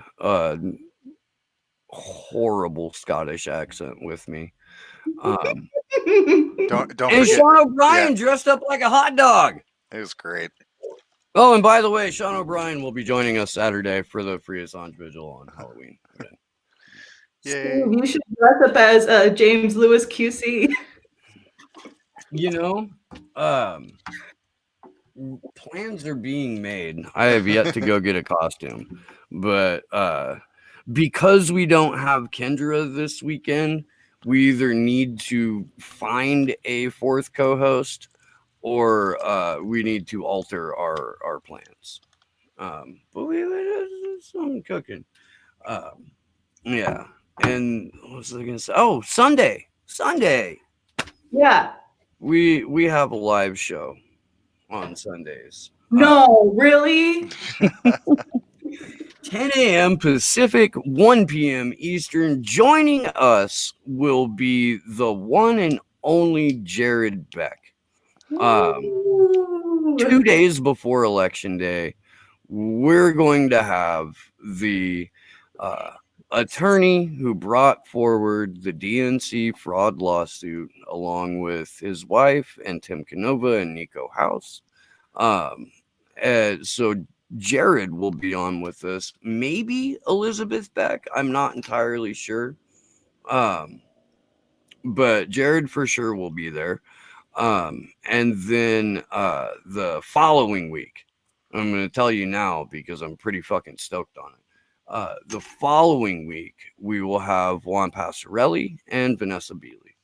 horrible Scottish accent with me. Don't And forget. Sean Yeah, O'Brien dressed up like a hot dog. it was great. Oh, and by the way, Sean O'Brien will be joining us Saturday for the Free Assange Vigil on Halloween. Again. Yay. Steve, you should dress up as James Lewis QC. You know, plans are being made. I have yet to go get a costume, but because we don't have Kendra this weekend, we either need to find a fourth co-host or we need to alter our plans. But something cooking. Yeah. And what was I gonna say? Oh, Sunday. Yeah. We have a live show on Sundays. No, really? 10 a.m. Pacific, 1 p.m. Eastern. Joining us will be the one and only Jared Beck. Ooh. 2 days before Election Day, we're going to have the attorney who brought forward the DNC fraud lawsuit, along with his wife and Tim Canova and Nico House. So Jared will be on with us. Maybe Elizabeth Beck. I'm not entirely sure. But Jared for sure will be there. And then the following week, I'm going to tell you now because I'm pretty fucking stoked on it. The following week, we will have Juan Passarelli and Vanessa Beeley.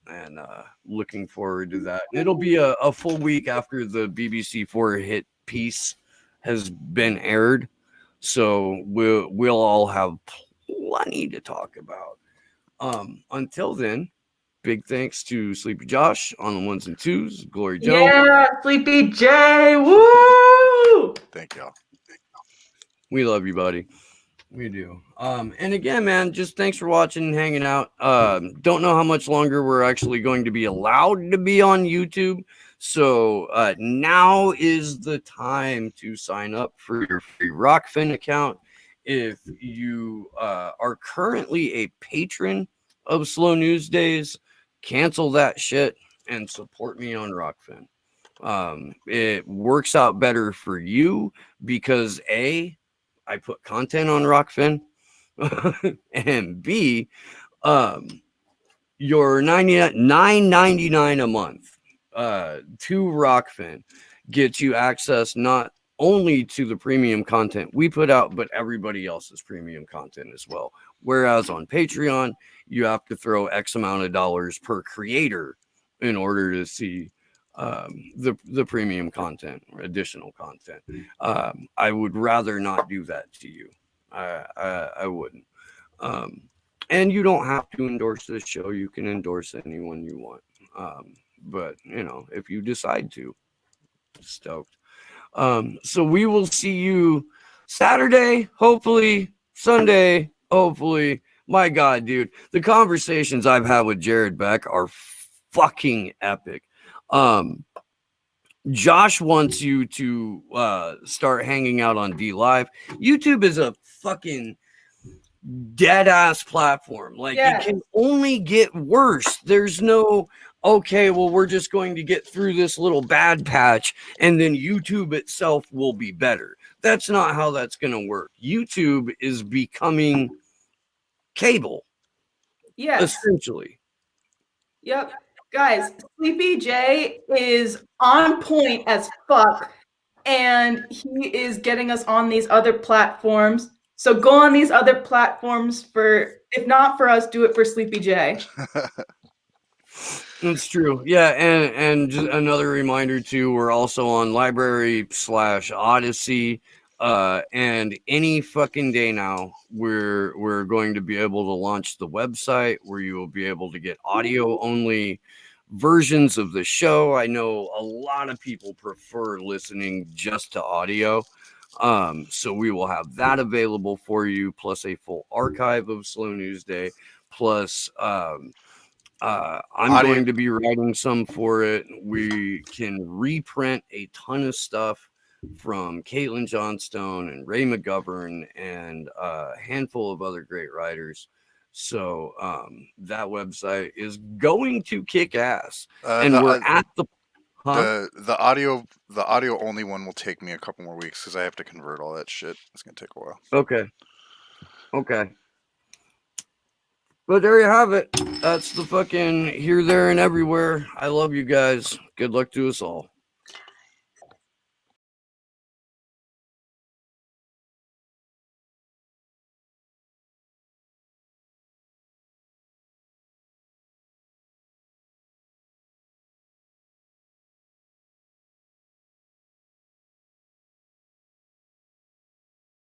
And looking forward to that. And it'll be a full week after the BBC4 hit piece has been aired. So we'll all have plenty to talk about. Until then, big thanks to Sleepy Josh on the ones and twos, Glory Joe. Yeah, Sleepy J. Woo! Thank y'all. We love you, buddy. We do. And again, man, just thanks for watching and hanging out. Don't know how much longer we're actually going to be allowed to be on YouTube. So now is the time to sign up for your free Rockfin account. If you are currently a patron of Slow News Days, cancel that shit and support me on Rockfin. It works out better for you because A, I put content on Rockfin, and B, your $9.99 a month to Rockfin gets you access not only to the premium content we put out, but everybody else's premium content as well. Whereas on Patreon, you have to throw X amount of dollars per creator in order to see the premium content or additional content. I would rather not do that to you. I wouldn't. And you don't have to endorse this show. You can endorse anyone you want. But you know, if you decide to, stoked. So we will see you Saturday, hopefully, Sunday, hopefully. My God, dude, the conversations I've had with Jared Beck are fucking epic. Josh wants you to start hanging out on D Live. YouTube is a fucking dead ass platform. Like, it can only get worse. There's no, okay, well, we're just going to get through this little bad patch and then YouTube itself will be better. That's not how that's going to work. YouTube is becoming cable. Yes. Essentially. Yep. Guys, Sleepy J is on point as fuck. And he is getting us on these other platforms. So go on these other platforms for, if not for us, do it for Sleepy J. That's true. Yeah, and just another reminder too, we're also on Library/Odyssey. And any fucking day now, we're going to be able to launch the website where you will be able to get audio only versions of the show. I know a lot of people prefer listening just to audio. So we will have that available for you, plus a full archive of Slow News Day, plus I'm going to be writing some for it. We can reprint a ton of stuff from Caitlin Johnstone and Ray McGovern and a handful of other great writers. So that website is going to kick ass. And we're at the the audio only one will take me a couple more weeks because I have to convert all that shit. It's gonna take a while. Okay. But there you have it. That's the fucking here, there, and everywhere. I love you guys. Good luck to us all.